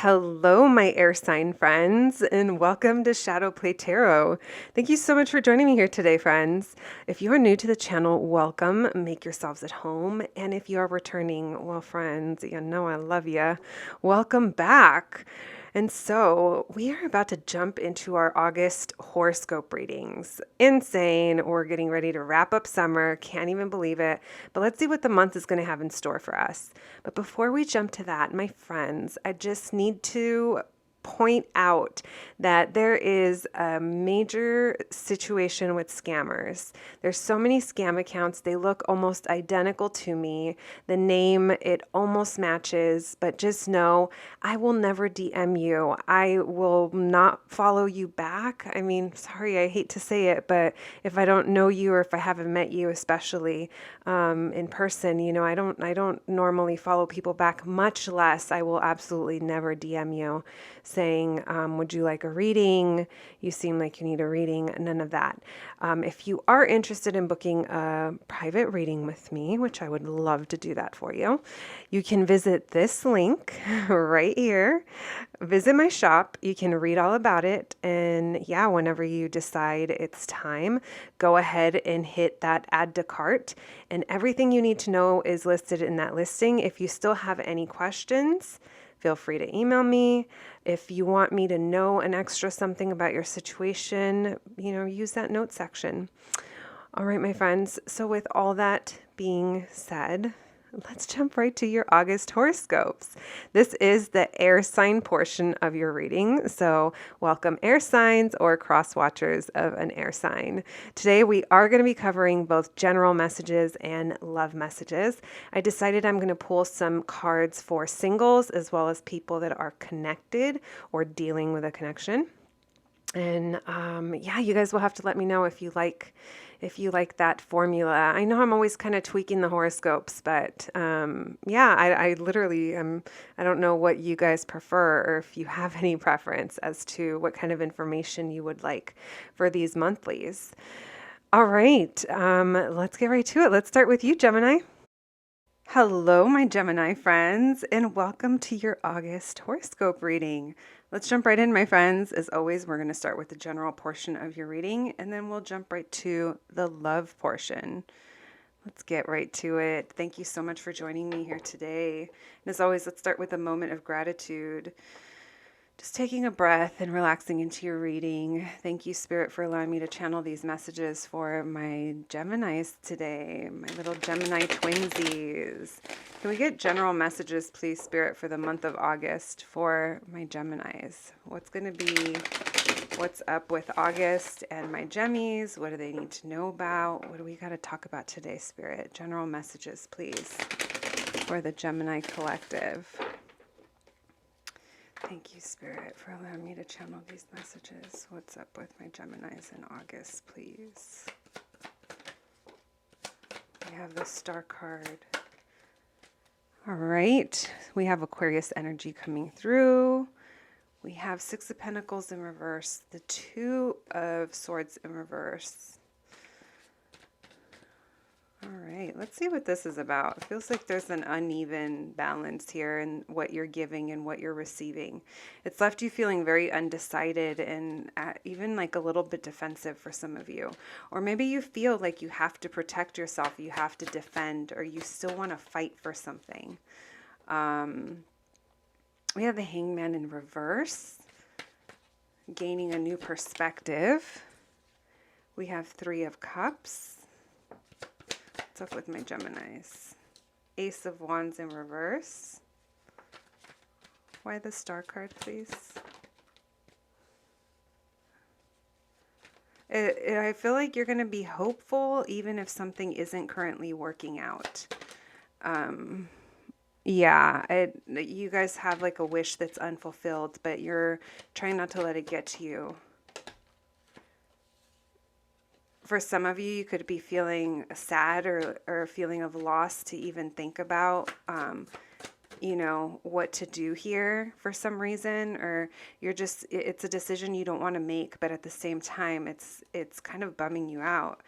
Hello, my air sign friends, and welcome to Shadowplay Tarot. Thank you so much for joining me here today, friends. If you are new to the channel, welcome. Make yourselves at home. And if you are returning, well, friends, you know I love you. Welcome back. And so we are about to jump into our August horoscope readings. Insane. We're getting ready to wrap up summer. Can't even believe it. But let's see what the month is going to have in store for us. But before we jump to that, my friends, I just need to point out that there is a major situation with scammers. There's so many scam accounts. They look almost identical to me. The name, it almost matches, but just know I will never DM you. I will not follow you back. I mean, sorry, I hate to say it, but if I don't know you or if I haven't met you, especially in person, I don't normally follow people back, much less I will absolutely never DM you saying, would you like a reading? You seem like you need a reading. None of that. If you are interested in booking a private reading with me, which I would love to do that for you, you can visit this link right here. Visit my shop. You can read all about it. And yeah, whenever you decide it's time, go ahead and hit that add to cart. And everything you need to know is listed in that listing. If you still have any questions, feel free to email me. If you want me to know an extra something about your situation, use that note section. All right, my friends. So with all that being said, let's jump right to your August horoscopes. This is the air sign portion of your reading. So welcome air signs or cross watchers of an air sign. Today we are going to be covering both general messages and love messages. I decided I'm going to pull some cards for singles as well as people that are connected or dealing with a connection. And yeah, you guys will have to let me know if you like that formula. I know I'm always kind of tweaking the horoscopes, but yeah, I literally I don't know what you guys prefer or if you have any preference as to what kind of information you would like for these monthlies. All right, let's get right to it. Let's start with you, Gemini. Hello, my Gemini friends, and welcome to your August horoscope reading. Let's jump right in, my friends. As always, we're going to start with the general portion of your reading, and then we'll jump right to the love portion. Let's get right to it. Thank you so much for joining me here today. And as always, let's start with a moment of gratitude. Just taking a breath and relaxing into your reading. Thank you, Spirit, for allowing me to channel these messages for my Geminis today, my little Gemini twinsies. Can we get general messages, please, Spirit, for the month of August for my Geminis? What's up with August and my Gemmies? What do they need to know about? What do we got to talk about today, Spirit? General messages, please, for the Gemini collective. Thank you, Spirit, for allowing me to channel these messages. What's up with my Geminis in August, please? We have the Star card. All right. We have Aquarius energy coming through. We have Six of Pentacles in reverse. The Two of Swords in reverse. All right, let's see what this is about. It feels like there's an uneven balance here in what you're giving and what you're receiving. It's left you feeling very undecided and even like a little bit defensive for some of you. Or maybe you feel like you have to protect yourself, you have to defend, or you still want to fight for something. We have the Hangman in reverse, gaining a new perspective. We have Three of Cups. What's up with my Geminis? Ace of Wands in reverse. Why the Star card, please? I feel like you're going to be hopeful even if something isn't currently working out. Yeah, you guys have like a wish that's unfulfilled, but you're trying not to let it get to you. For some of you, you could be feeling sad or a feeling of loss to even think about, what to do here for some reason, or it's a decision you don't want to make, but at the same time, it's kind of bumming you out.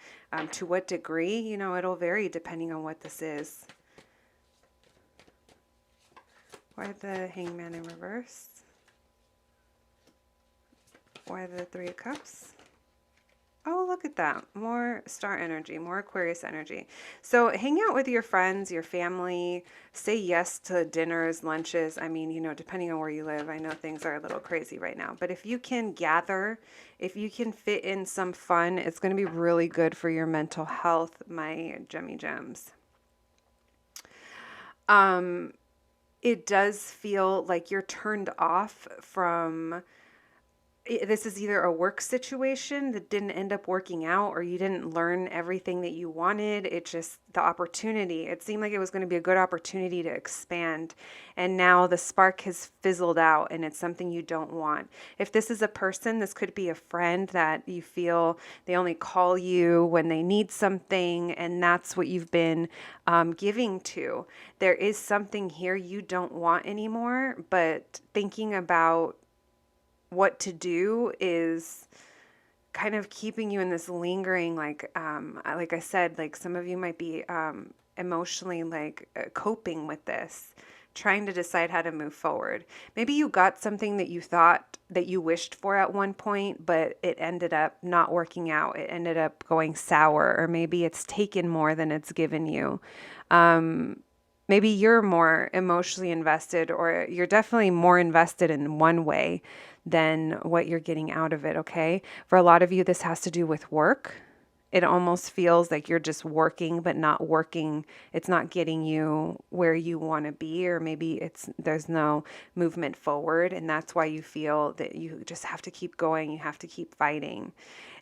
To what degree, it'll vary depending on what this is. Why the Hangman in reverse? Why the Three of Cups? Oh, look at that. More star energy, more Aquarius energy. So hang out with your friends, your family, say yes to dinners, lunches. I mean, you know, depending on where you live, I know things are a little crazy right now, but if you can gather, if you can fit in some fun, it's going to be really good for your mental health, my Gemmy Gems. It does feel like you're turned off from, this is either a work situation that didn't end up working out, or you didn't learn everything that you wanted. It just, the opportunity, it seemed like it was going to be a good opportunity to expand. And now the spark has fizzled out and it's something you don't want. If this is a person, this could be a friend that you feel they only call you when they need something, and that's what you've been giving to. There is something here you don't want anymore, but thinking about what to do is kind of keeping you in this lingering, like I said, like some of you might be emotionally coping with this, trying to decide how to move forward. Maybe you got something that you thought that you wished for at one point, but it ended up not working out. It ended up going sour, or maybe it's taken more than it's given you. Maybe you're more emotionally invested, or you're definitely more invested in one way than what you're getting out of it, okay? For a lot of you, this has to do with work. It almost feels like you're just working, but not working. It's not getting you where you want to be, or maybe there's no movement forward, and that's why you feel that you just have to keep going. You have to keep fighting.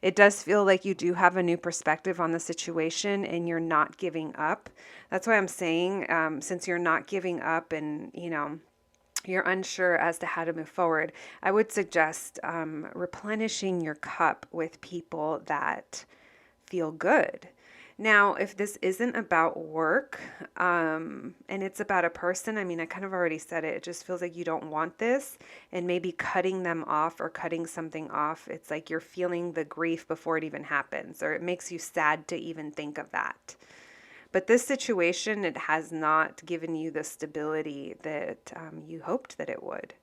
It does feel like you do have a new perspective on the situation, and you're not giving up. That's why I'm saying, since you're not giving up, and you know, you're unsure as to how to move forward, I would suggest replenishing your cup with people that feel good. Now, if this isn't about work and it's about a person, I mean, I kind of already said it. It just feels like you don't want this, and maybe cutting them off or cutting something off. It's like you're feeling the grief before it even happens, or it makes you sad to even think of that. But this situation, it has not given you the stability that you hoped that it would.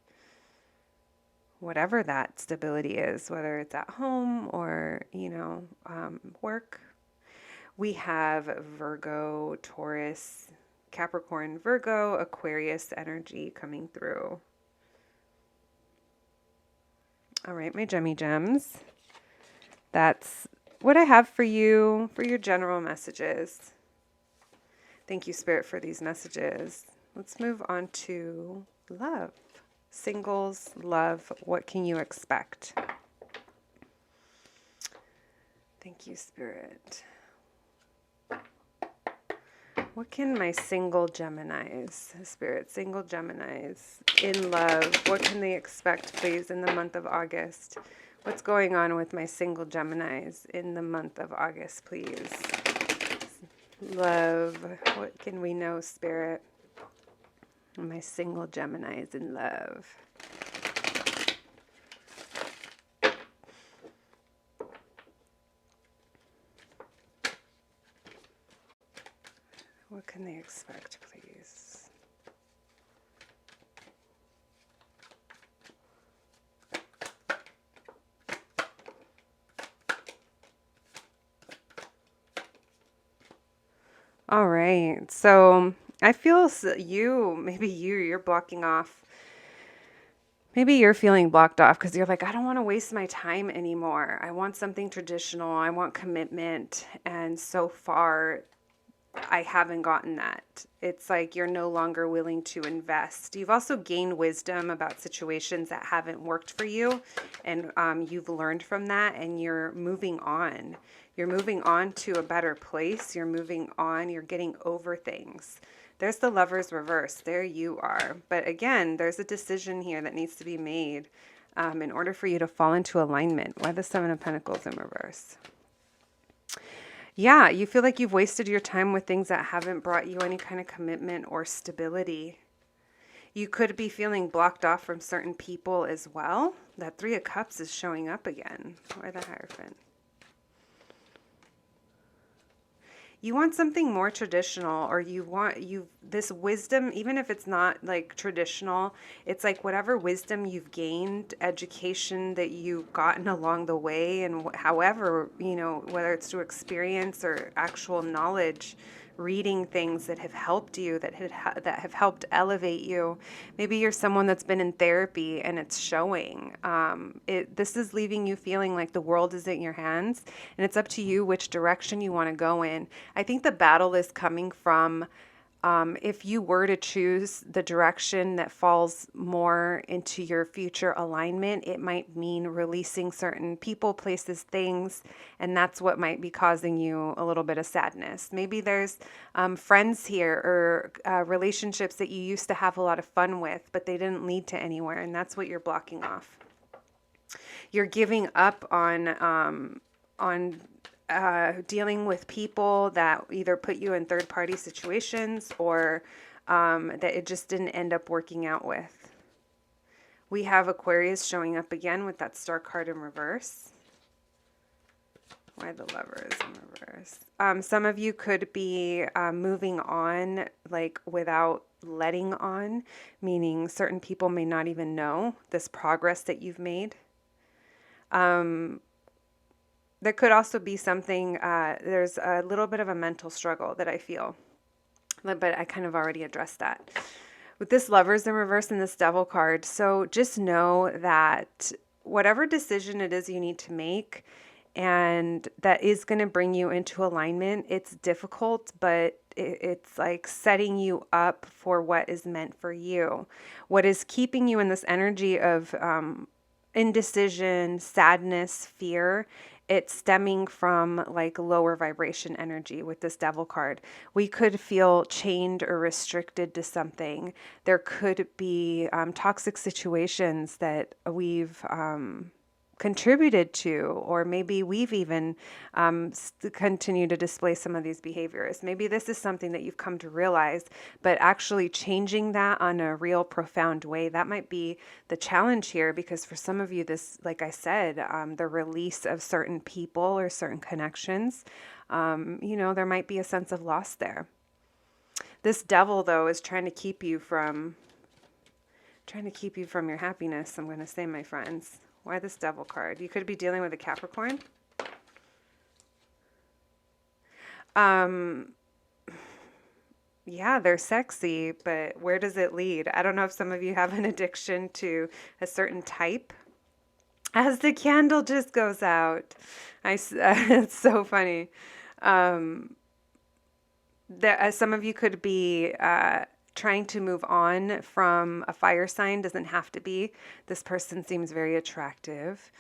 Whatever that stability is, whether it's at home or, you know, work. We have Virgo, Taurus, Capricorn, Virgo, Aquarius energy coming through. All right, my Gemmy Gems. That's what I have for you for your general messages. Thank you, Spirit, for these messages. Let's move on to love. Singles, love, what can you expect? Thank you, Spirit. What can my single Geminis, Spirit, single Geminis in love, what can they expect, please, in the month of August? What's going on with my single Geminis in the month of August, please? Love, what can we know, Spirit? My single Geminis in love. What can they expect, please? All right. So I feel you're blocking off. Maybe you're feeling blocked off because you're like, I don't want to waste my time anymore. I want something traditional. I want commitment. And so far, I haven't gotten that. It's like you're no longer willing to invest. You've also gained wisdom about situations that haven't worked for you, and you've learned from that, and you're moving on. You're moving on to a better place. You're moving on. You're getting over things. There's the Lover's reverse. There you are. But again, there's a decision here that needs to be made in order for you to fall into alignment. Why the Seven of Pentacles in reverse? Yeah, you feel like you've wasted your time with things that haven't brought you any kind of commitment or stability. You could be feeling blocked off from certain people as well. That Three of Cups is showing up again. Or the Hierophant. You want something more traditional, or this wisdom, even if it's not like traditional, it's like whatever wisdom you've gained, education that you've gotten along the way, and however, whether it's through experience or actual knowledge, reading things that have helped you, that have helped elevate you. Maybe you're someone that's been in therapy and it's showing. This is leaving you feeling like the world is in your hands, and it's up to you which direction you want to go in. I think the battle is coming from if you were to choose the direction that falls more into your future alignment, it might mean releasing certain people, places, things, and that's what might be causing you a little bit of sadness. Maybe there's friends here or relationships that you used to have a lot of fun with, but they didn't lead to anywhere, and that's what you're blocking off. You're giving up on dealing with people that either put you in third-party situations or that it just didn't end up working out with. We have Aquarius showing up again with that Star card in reverse. Why the Lovers in reverse? Some of you could be moving on like without letting on, meaning certain people may not even know this progress that you've made. There could also be something, there's a little bit of a mental struggle that I feel, but I kind of already addressed that. With this Lovers in reverse and this Devil card, so just know that whatever decision it is you need to make and that is going to bring you into alignment, it's difficult, but it's like setting you up for what is meant for you. What is keeping you in this energy of indecision, sadness, fear, it's stemming from like lower vibration energy with this Devil card. We could feel chained or restricted to something. There could be toxic situations that we've contributed to, or maybe we've even continued to display some of these behaviors. Maybe this is something that you've come to realize, but actually changing that on a real profound way, that might be the challenge here, because for some of you, this, like I said, the release of certain people or certain connections, there might be a sense of loss there. This Devil, though, is trying to keep you from your happiness, I'm going to say, my friends. Why this Devil card? You could be dealing with a Capricorn. Yeah, they're sexy, but where does it lead? I don't know if some of you have an addiction to a certain type. As the candle just goes out, it's so funny. Some of you could be trying to move on from a fire sign. Doesn't have to be. This person seems very attractive.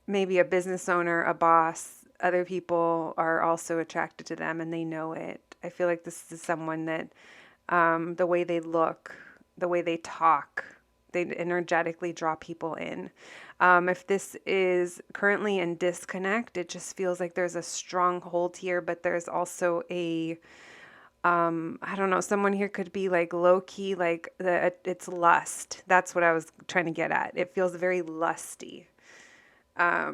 Maybe a business owner, a boss. Other people are also attracted to them and they know it. I feel like this is someone that the way they look, the way they talk, they energetically draw people in. If this is currently in disconnect, it just feels like there's a strong hold here, but there's also a I don't know, someone here could be like low key, like it's lust. That's what I was trying to get at. It feels very lusty. All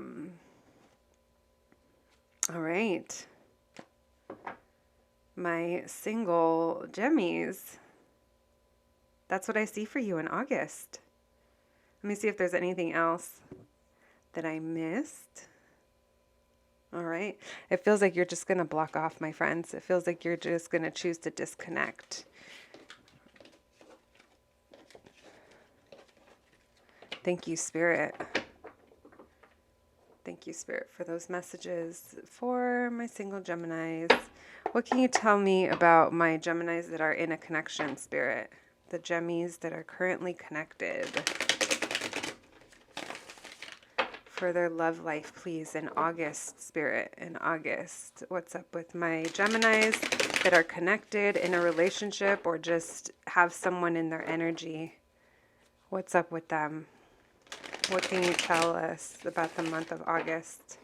right. My single Gemmies. That's what I see for you in August. Let me see if there's anything else that I missed. All right. It feels like you're just going to block off, my friends. It feels like you're just going to choose to disconnect. Thank you, Spirit. Thank you, Spirit, for those messages. For my single Geminis, what can you tell me about my Geminis that are in a connection, Spirit? The Gemmies that are currently connected. For their love life, please, in August, Spirit, in August. What's up with my Geminis that are connected in a relationship or just have someone in their energy? What's up with them? What can you tell us about the month of August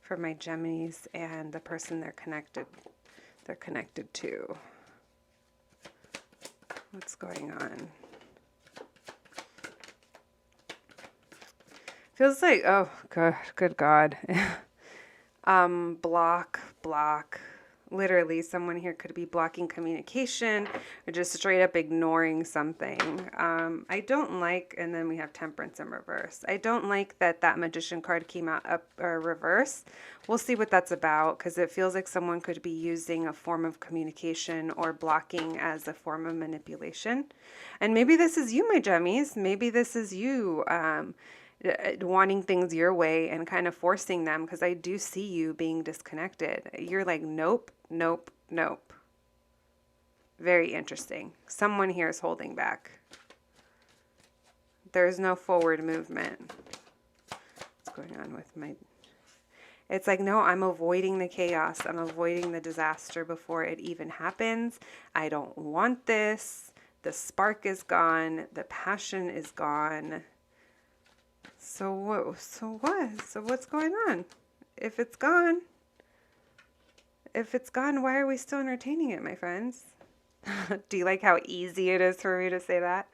for my Geminis and the person they're connected to? What's going on? Feels like, oh, good God. block. Literally, someone here could be blocking communication or just straight up ignoring something. I don't like, and then we have Temperance in reverse. I don't like that Magician card came out up or reverse. We'll see what that's about, because it feels like someone could be using a form of communication or blocking as a form of manipulation. And maybe this is you, my Gemmies. Maybe this is you. Wanting things your way and kind of forcing them, because I do see you being disconnected. You're like, nope, nope, nope. Very interesting. Someone here is holding back. There's no forward movement. What's going on with my... It's like, no, I'm avoiding the chaos. I'm avoiding the disaster before it even happens. I don't want this. The spark is gone. The passion is gone. So what? So what's going on? If it's gone, why are we still entertaining it, my friends? Do you like how easy it is for me to say that?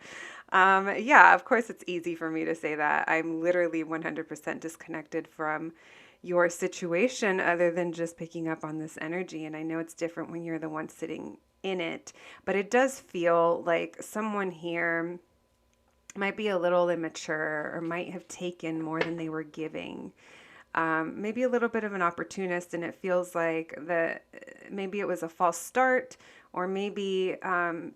Yeah, of course it's easy for me to say that. I'm literally 100% disconnected from your situation, other than just picking up on this energy. And I know it's different when you're the one sitting in it, but it does feel like someone here might be a little immature or might have taken more than they were giving. Maybe a little bit of an opportunist, and it feels like that maybe it was a false start, or maybe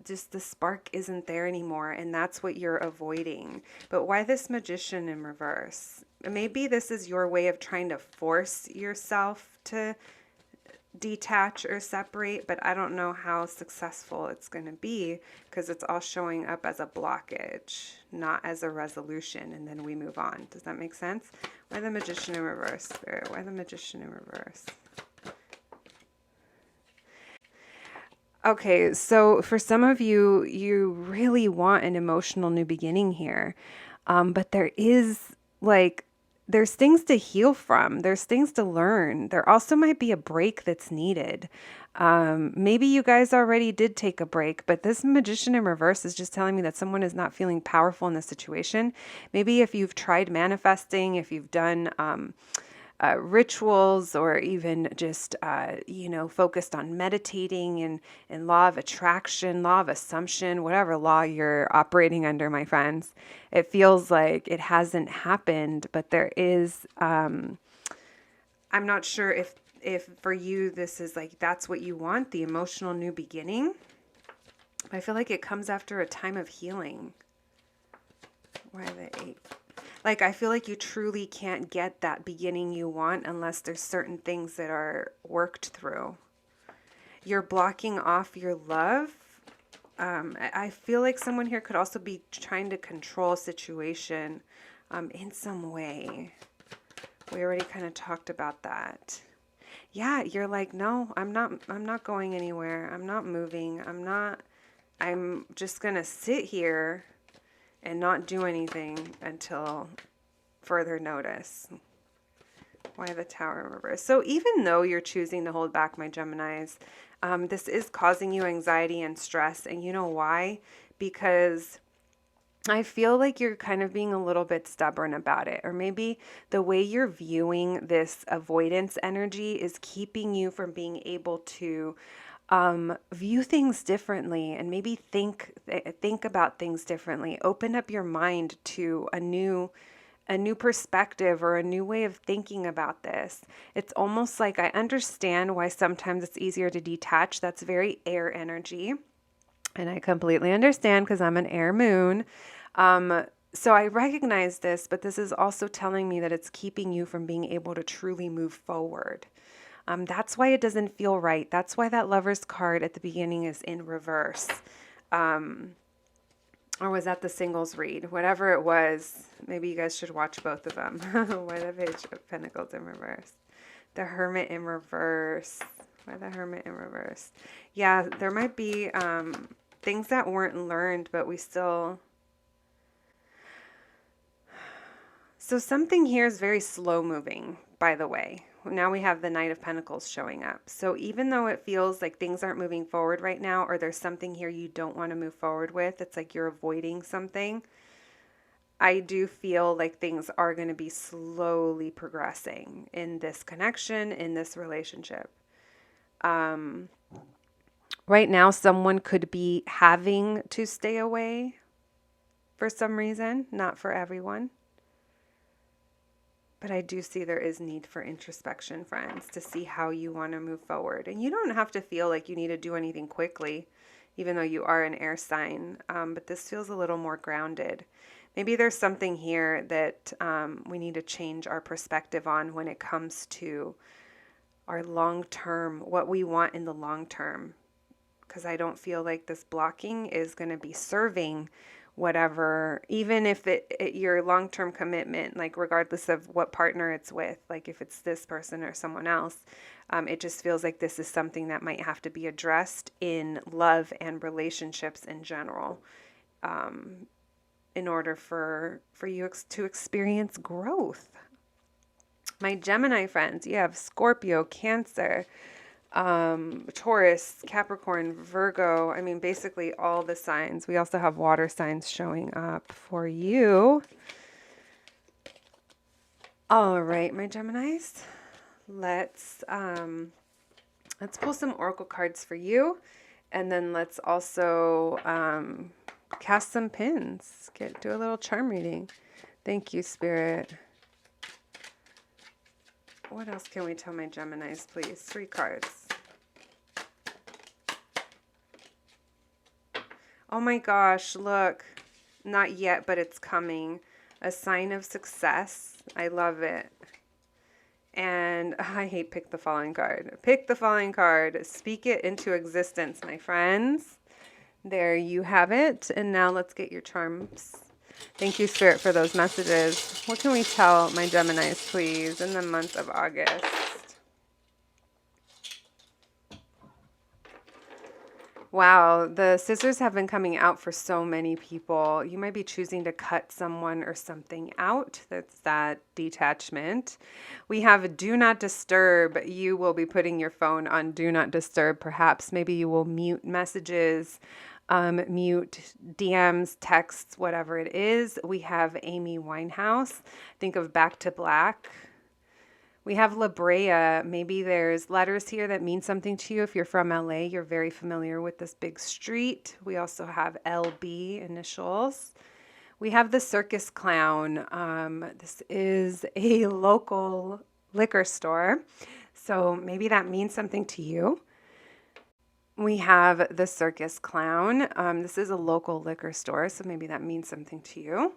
just the spark isn't there anymore, and that's what you're avoiding. But why this Magician in reverse? Maybe this is your way of trying to force yourself to detach or separate, but I don't know how successful it's going to be, because it's all showing up as a blockage, not as a resolution, and then we move on. Does that make sense? Why the Magician in reverse, Spirit? Why the Magician in reverse? Okay, so for some of you, you really want an emotional new beginning here, but there is like, there's things to heal from. There's things to learn. There also might be a break that's needed. Maybe you guys already did take a break, but this Magician in reverse is just telling me that someone is not feeling powerful in this situation. Maybe if you've tried manifesting, if you've done rituals, or even just, focused on meditating and law of attraction, law of assumption, whatever law you're operating under, my friends, it feels like it hasn't happened, but there is, I'm not sure if for you, this is like, that's what you want, the emotional new beginning. I feel like it comes after a time of healing. Why the 8? Like, I feel like you truly can't get that beginning you want unless there's certain things that are worked through. You're blocking off your love. I feel like someone here could also be trying to control a situation in some way. We already kind of talked about that. Yeah, you're like, no, I'm not going anywhere. I'm not moving. I'm just going to sit here and not do anything until further notice. Why the Tower in reverse? So even though you're choosing to hold back, my Geminis, this is causing you anxiety and stress. And you know why? Because I feel like you're kind of being a little bit stubborn about it. Or maybe the way you're viewing this avoidance energy is keeping you from being able to view things differently, and maybe think about things differently. Open up your mind to a new perspective or a new way of thinking about this. It's almost like I understand why sometimes it's easier to detach. That's very air energy, and I completely understand because I'm an air moon. So I recognize this, but this is also telling me that it's keeping you from being able to truly move forward. That's why it doesn't feel right. That's why that Lover's card at the beginning is in reverse. Or was that the singles read? Whatever it was, maybe you guys should watch both of them. Why the Page of Pentacles in reverse? The Hermit in reverse. Why the Hermit in reverse? Yeah, there might be things that weren't learned, but we still... So something here is very slow moving, by the way. Now we have the Knight of Pentacles showing up. So even though it feels like things aren't moving forward right now, or there's something here you don't want to move forward with, it's like you're avoiding something. I do feel like things are going to be slowly progressing in this connection, in this relationship. Right now, someone could be having to stay away for some reason, not for everyone. But I do see there is need for introspection, friends, to see how you want to move forward. And you don't have to feel like you need to do anything quickly, even though you are an air sign. But this feels a little more grounded. Maybe there's something here that we need to change our perspective on when it comes to our long term, what we want in the long term. Because I don't feel like this blocking is going to be serving whatever, even if your long-term commitment, like regardless of what partner it's with, like if it's this person or someone else, it just feels like this is something that might have to be addressed in love and relationships in general, in order for you to experience growth. My Gemini friends, you have Scorpio, Cancer, Taurus, Capricorn, Virgo. I mean, basically all the signs. We also have water signs showing up for you. All right, my Geminis, let's pull some oracle cards for you, and then let's also cast some pins. Do a little charm reading. Thank you, Spirit. What else can we tell my Geminis, please? 3 cards. Oh my gosh, look. Not yet, but it's coming. A sign of success. I love it. And I hate pick the falling card. Pick the falling card. Speak it into existence, my friends. There you have it. And now let's get your charms. Thank you, Spirit, for those messages. What can we tell my Geminis, please, in the month of August? Wow, the scissors have been coming out for so many people. You might be choosing to cut someone or something out. That's that detachment. We have do not disturb. You will be putting your phone on do not disturb. Perhaps maybe you will mute messages, mute DMs, texts, whatever it is. We have Amy Winehouse. Think of Back to Black. We have La Brea. Maybe there's letters here that mean something to you. If you're from LA, you're very familiar with this big street. We also have LB initials. We have the Circus Clown. This is a local liquor store, so maybe that means something to you. We have the Circus Clown. This is a local liquor store, so maybe that means something to you.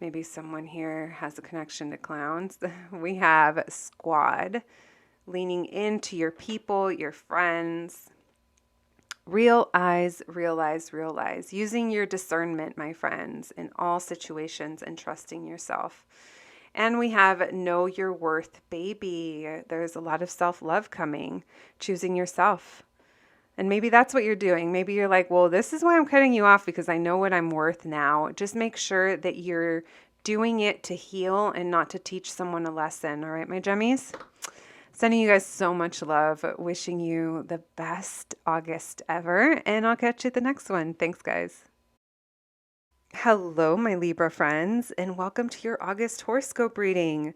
Maybe someone here has a connection to clowns. We have Squad, leaning into your people, your friends. Realize, realize, realize. Using your discernment, my friends, in all situations and trusting yourself. And we have Know Your Worth, baby. There's a lot of self-love coming. Choosing yourself. And maybe that's what you're doing. Maybe you're like, well, this is why I'm cutting you off, because I know what I'm worth now. Just make sure that you're doing it to heal and not to teach someone a lesson. All right, my Gemmies? Sending you guys so much love. Wishing you the best August ever. And I'll catch you at the next one. Thanks, guys. Hello, my Libra friends, and welcome to your August horoscope reading.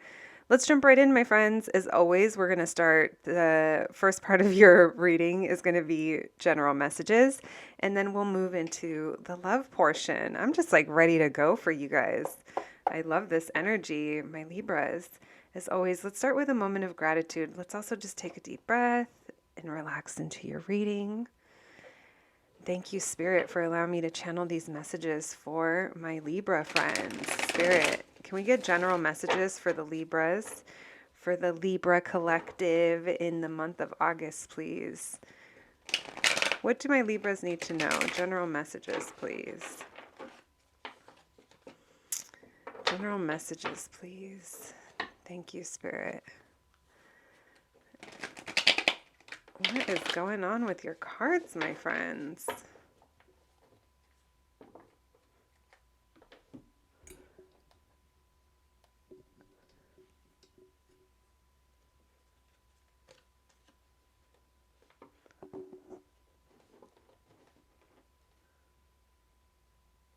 Let's jump right in, my friends. As always, we're going to start the first part of your reading is going to be general messages, and then we'll move into the love portion. I'm just like ready to go for you guys. I love this energy, my Libras. As always, let's start with a moment of gratitude. Let's also just take a deep breath and relax into your reading. Thank you, Spirit, for allowing me to channel these messages for my Libra friends. Spirit, can we get general messages for the Libras, for the Libra collective in the month of August, please? What do my Libras need to know? General messages, please. General messages, please. Thank you, Spirit. What is going on with your cards, my friends?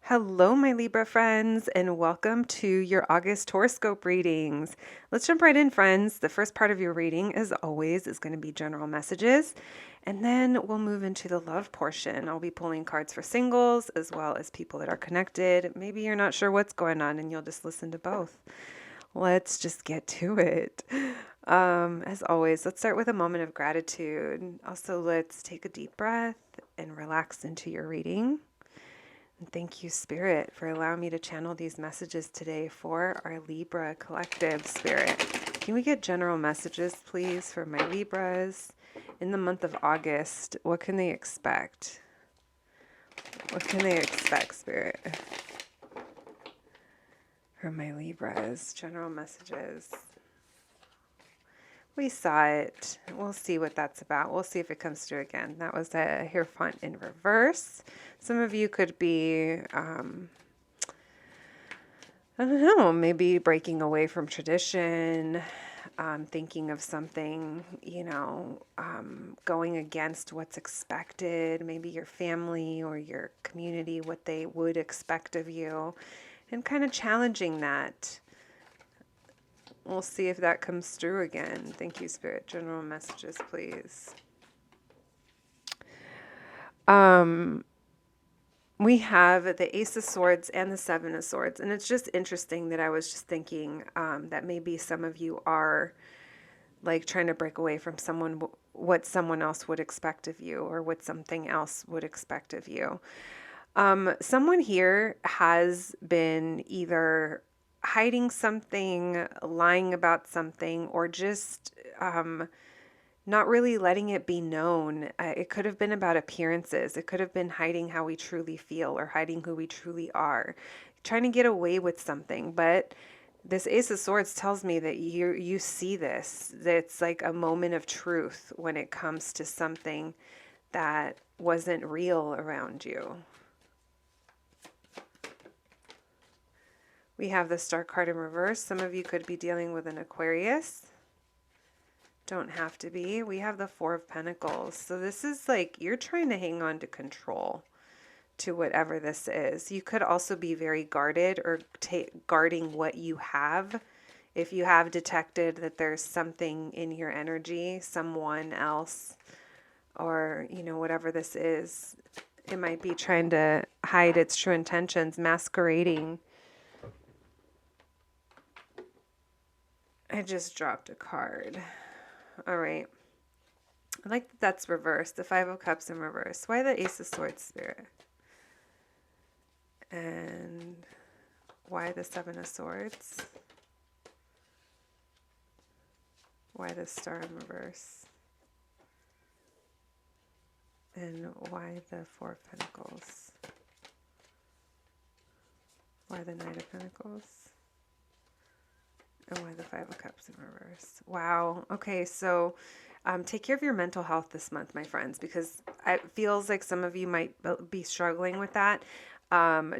Hello, my Libra friends, and welcome to your August horoscope readings. Let's jump right in, friends. The first part of your reading, as always, is going to be general messages, and then we'll move into the love portion. I'll be pulling cards for singles as well as people that are connected. Maybe you're not sure what's going on and you'll just listen to both. Let's just get to it. As always, let's start with a moment of gratitude. Also, let's take a deep breath and relax into your reading. And thank you, Spirit, for allowing me to channel these messages today for our Libra collective, Spirit. Can we get general messages, please, for my Libras in the month of August? What can they expect? What can they expect, Spirit? For my Libras, general messages. We saw it. We'll see what that's about. We'll see if it comes through again. That was a Hierophant in reverse. Some of you could be, I don't know, maybe breaking away from tradition, thinking of something, going against what's expected, maybe your family or your community, what they would expect of you, and kind of challenging that. We'll see if that comes through again. Thank you, Spirit. General messages, please. We have the Ace of Swords and the Seven of Swords. And it's just interesting that I was just thinking that maybe some of you are like trying to break away from what someone else would expect of you or what something else would expect of you. Someone here has been either hiding something, lying about something, or just not really letting it be known. It could have been about appearances. It could have been hiding how we truly feel or hiding who we truly are, trying to get away with something. But this Ace of Swords tells me that you see this, that it's like a moment of truth when it comes to something that wasn't real around you. We have the Star card in reverse. Some of you could be dealing with an Aquarius. Don't have to be. We have the Four of Pentacles. So this is like you're trying to hang on to control to whatever this is. You could also be very guarded or guarding what you have. If you have detected that there's something in your energy, someone else, or, whatever this is, it might be trying to hide its true intentions, masquerading. I just dropped a card. All right. I like that that's reversed. The Five of Cups in reverse. Why the Ace of Swords, Spirit? And why the Seven of Swords? Why the Star in reverse? And why the Four of Pentacles? Why the Knight of Pentacles? And why the Five of Cups in reverse? Wow. Okay, so take care of your mental health this month, my friends, because it feels like some of you might be struggling with that.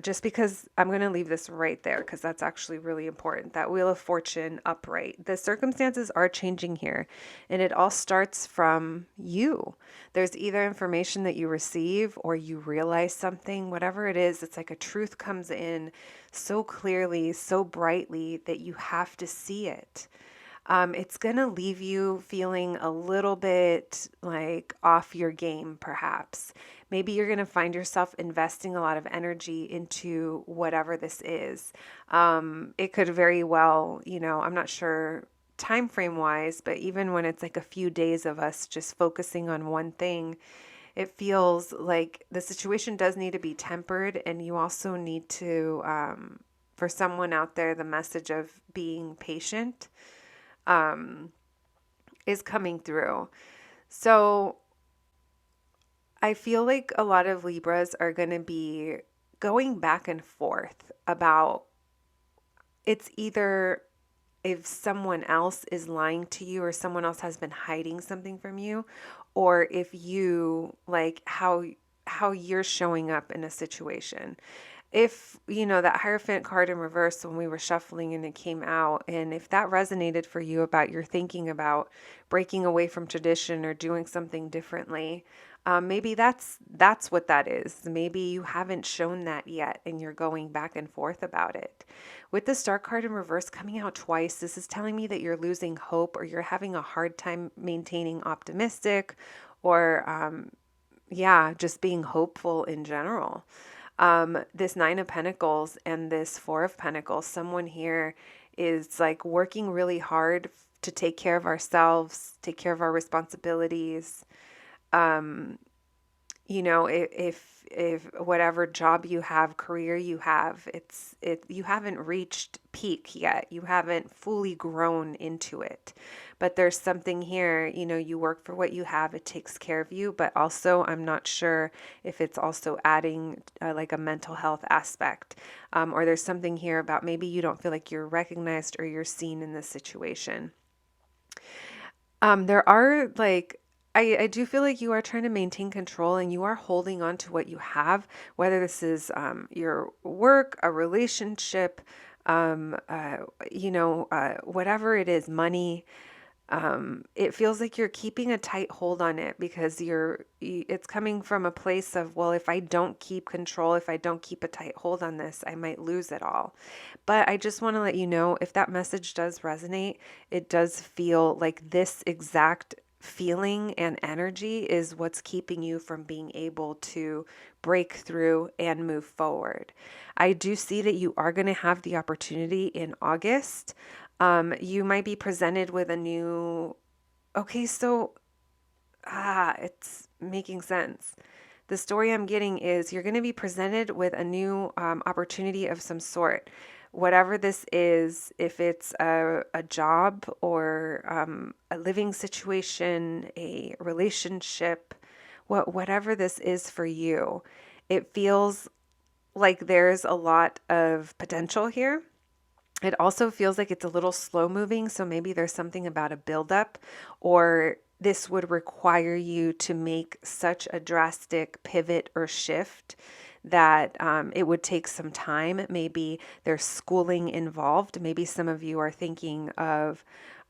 Just because I'm going to leave this right there because that's actually really important. That Wheel of Fortune upright. The circumstances are changing here, and it all starts from you. There's either information that you receive or you realize something, whatever it is. It's like a truth comes in so clearly, so brightly that you have to see it. It's going to leave you feeling a little bit like off your game, perhaps. Maybe you're going to find yourself investing a lot of energy into whatever this is. It could very well, I'm not sure time frame wise, but even when it's like a few days of us just focusing on one thing, it feels like the situation does need to be tempered. And you also need to, for someone out there, the message of being patient is coming through. So I feel like a lot of Libras are going to be going back and forth about it's either if someone else is lying to you or someone else has been hiding something from you, or if you like how you're showing up in a situation. If, that Hierophant card in reverse when we were shuffling and it came out, and if that resonated for you about your thinking about breaking away from tradition or doing something differently, Maybe that's what that is. Maybe you haven't shown that yet and you're going back and forth about it. With the Star card in reverse coming out twice, this is telling me that you're losing hope or you're having a hard time maintaining optimistic or yeah, just being hopeful in general. This Nine of Pentacles and this Four of Pentacles, someone here is like working really hard to take care of ourselves, take care of our responsibilities. You know, if whatever job you have, career you have, you haven't reached peak yet. You haven't fully grown into it. But there's something here, you know, you work for what you have, it takes care of you, but also I'm not sure if it's also adding like a mental health aspect. Or there's something here about maybe you don't feel like you're recognized or you're seen in this situation. There are like, I do feel like you are trying to maintain control and you are holding on to what you have, whether this is your work, a relationship, um, uh, whatever it is, money. It feels like you're keeping a tight hold on it because it's coming from a place of, well, if I don't keep control, if I don't keep a tight hold on this, I might lose it all. But I just want to let you know, if that message does resonate, it does feel like this exact feeling and energy is what's keeping you from being able to break through and move forward. I do see that you are going to have the opportunity in August. You might be presented with a new, okay, so, it's making sense. The story I'm getting is you're going to be presented with a new opportunity of some sort. Whatever this is, if it's a job or a living situation, a relationship, whatever this is for you, it feels like there's a lot of potential here. It also feels like it's a little slow moving, so maybe there's something about a buildup, or this would require you to make such a drastic pivot or shift that it would take some time. Maybe there's schooling involved. Maybe some of you are thinking of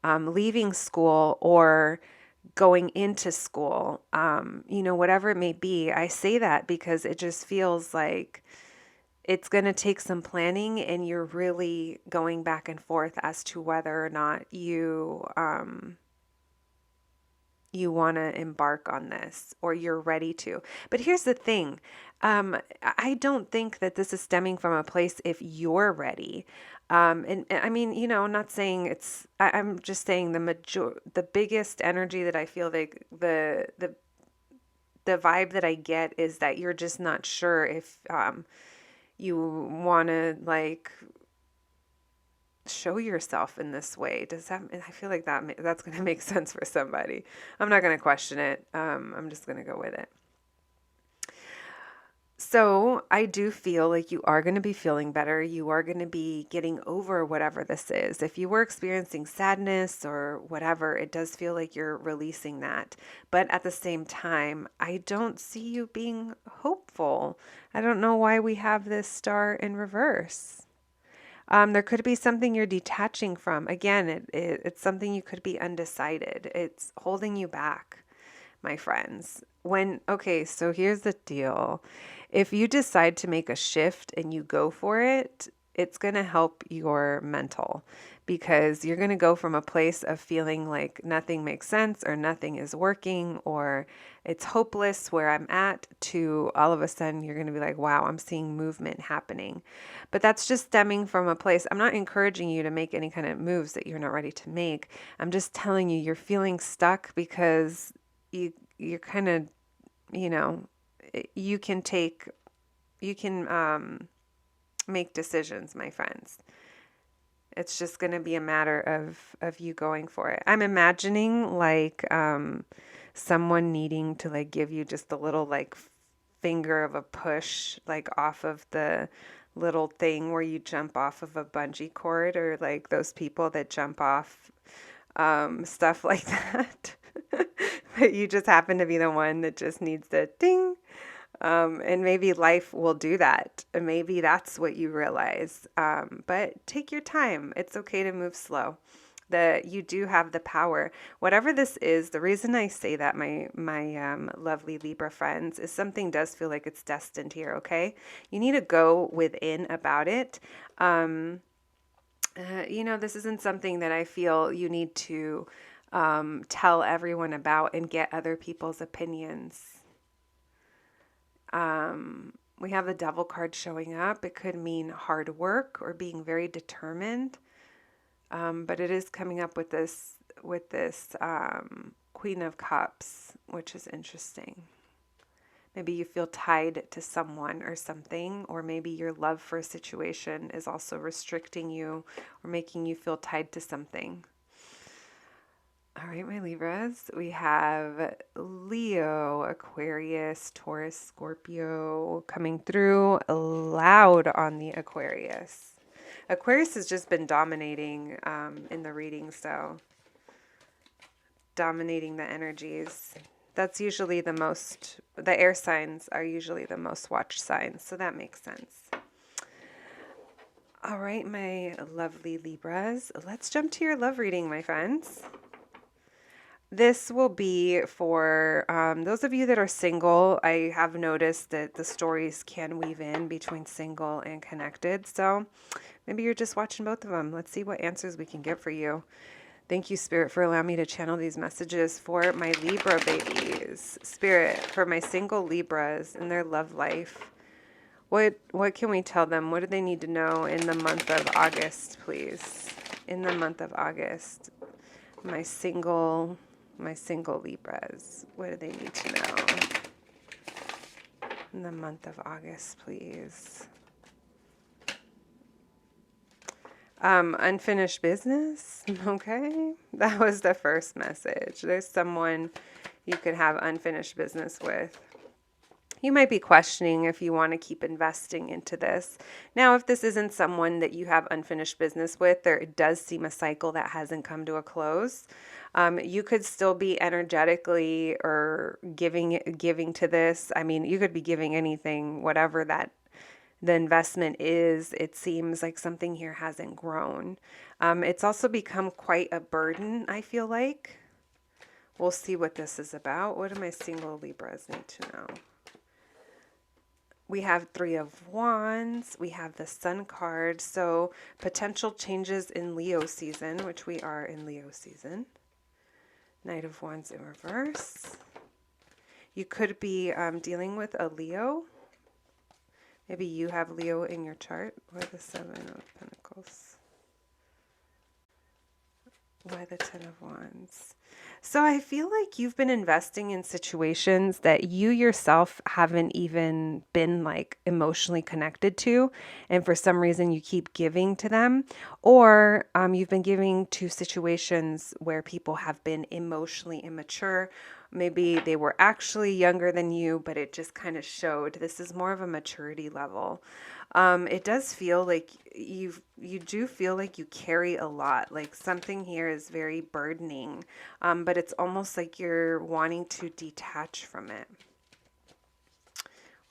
leaving school or going into school, whatever it may be. I say that because it just feels like it's going to take some planning and you're really going back and forth as to whether or not you want to embark on this or you're ready to. But here's the thing. I don't think that this is stemming from a place if you're ready. And I mean, not saying I'm just saying the biggest energy that I feel like the vibe that I get is that you're just not sure if, you want to like show yourself in this way. I feel like that's going to make sense for somebody. I'm not going to question it. I'm just going to go with it. So I do feel like you are going to be feeling better. You are going to be getting over whatever this is. If you were experiencing sadness or whatever, it does feel like you're releasing that. But at the same time, I don't see you being hopeful. I don't know why we have this star in reverse. There could be something you're detaching from. Again, it's something you could be undecided. It's holding you back, my friends. Okay, so here's the deal. If you decide to make a shift and you go for it, it's going to help your mental because you're going to go from a place of feeling like nothing makes sense or nothing is working or it's hopeless where I'm at to all of a sudden you're going to be like, wow, I'm seeing movement happening. But that's just stemming from a place. I'm not encouraging you to make any kind of moves that you're not ready to make. I'm just telling you, you're feeling stuck because you're kind of, you know, you can make decisions, my friends. It's just going to be a matter of you going for it. I'm imagining like someone needing to like give you just a little like finger of a push like off of the little thing where you jump off of a bungee cord or like those people that jump off stuff like that. But you just happen to be the one that just needs the ding. And maybe life will do that. And maybe that's what you realize. But take your time. It's okay to move slow. that you do have the power. Whatever this is, the reason I say that, my lovely Libra friends, is something does feel like it's destined here, okay? You need to go within about it. You know, this isn't something that I feel you need to tell everyone about and get other people's opinions. We have the Devil card showing up. It could mean hard work or being very determined. But it is coming up with this Queen of Cups, which is interesting. Maybe you feel tied to someone or something, or maybe your love for a situation is also restricting you or making you feel tied to something. All right, my Libras, we have Leo, Aquarius, Taurus, Scorpio coming through loud on the Aquarius. Aquarius has just been dominating in the reading, so dominating the energies. That's usually the air signs are usually the most watched signs, so that makes sense. All right, my lovely Libras, let's jump to your love reading, my friends. This will be for those of you that are single. I have noticed that the stories can weave in between single and connected, so maybe you're just watching both of them. Let's see what answers we can get for you. Thank you, Spirit, for allowing me to channel these messages for my Libra babies. Spirit, for my single Libras in their love life. What can we tell them? What do they need to know in the month of August, please? In the month of August, my single Libras. What do they need to know in the month of August, please? Unfinished business. Okay. That was the first message. There's someone you could have unfinished business with. You might be questioning if you want to keep investing into this. Now, if this isn't someone that you have unfinished business with, it does seem a cycle that hasn't come to a close. You could still be energetically or giving to this. I mean, you could be giving anything, whatever that the investment is. It seems like something here hasn't grown. It's also become quite a burden, I feel like. We'll see what this is about. What do my single Libras need to know? We have Three of Wands. We have the Sun card. So potential changes in Leo season, which we are in Leo season. Knight of Wands in reverse. You could be dealing with a Leo. Maybe you have Leo in your chart. Why the Seven of Pentacles? Why the Ten of Wands? So I feel like you've been investing in situations that you yourself haven't even been like emotionally connected to. And for some reason you keep giving to them. Or you've been giving to situations where people have been emotionally immature. Maybe they were actually younger than you, but it just kind of showed. This is more of a maturity level. It does feel like you do feel like you carry a lot, like something here is very burdening, but it's almost like you're wanting to detach from it.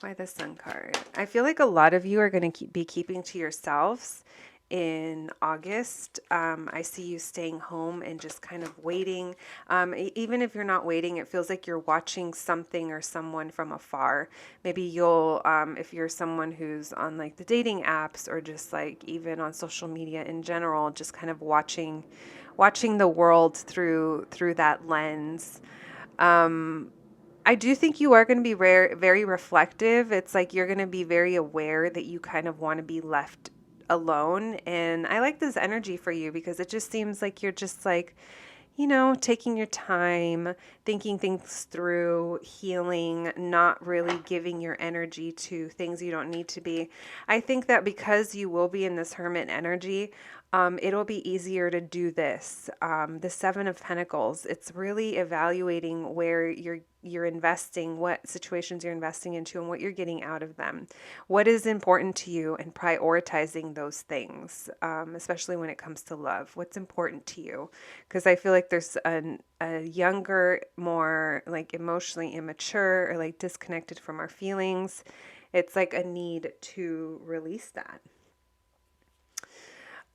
Why the Sun card? I feel like a lot of you are going to be keeping to yourselves in August. I see you staying home and just kind of waiting. Even if you're not waiting, it feels like you're watching something or someone from afar. Maybe you'll, if you're someone who's on like the dating apps or just like even on social media in general, just kind of watching the world through that lens. I do think you are going to be very reflective. It's like you're going to be very aware that you kind of want to be left alone. And I like this energy for you because it just seems like you're just like, you know, taking your time, thinking things through, healing, not really giving your energy to things you don't need to be. I think that because you will be in this hermit energy, it'll be easier to do this. The Seven of Pentacles, it's really evaluating where you're investing, what situations you're investing into and what you're getting out of them. What is important to you and prioritizing those things, especially when it comes to love. What's important to you? Because I feel like there's a younger, more like emotionally immature or like disconnected from our feelings. It's like a need to release that.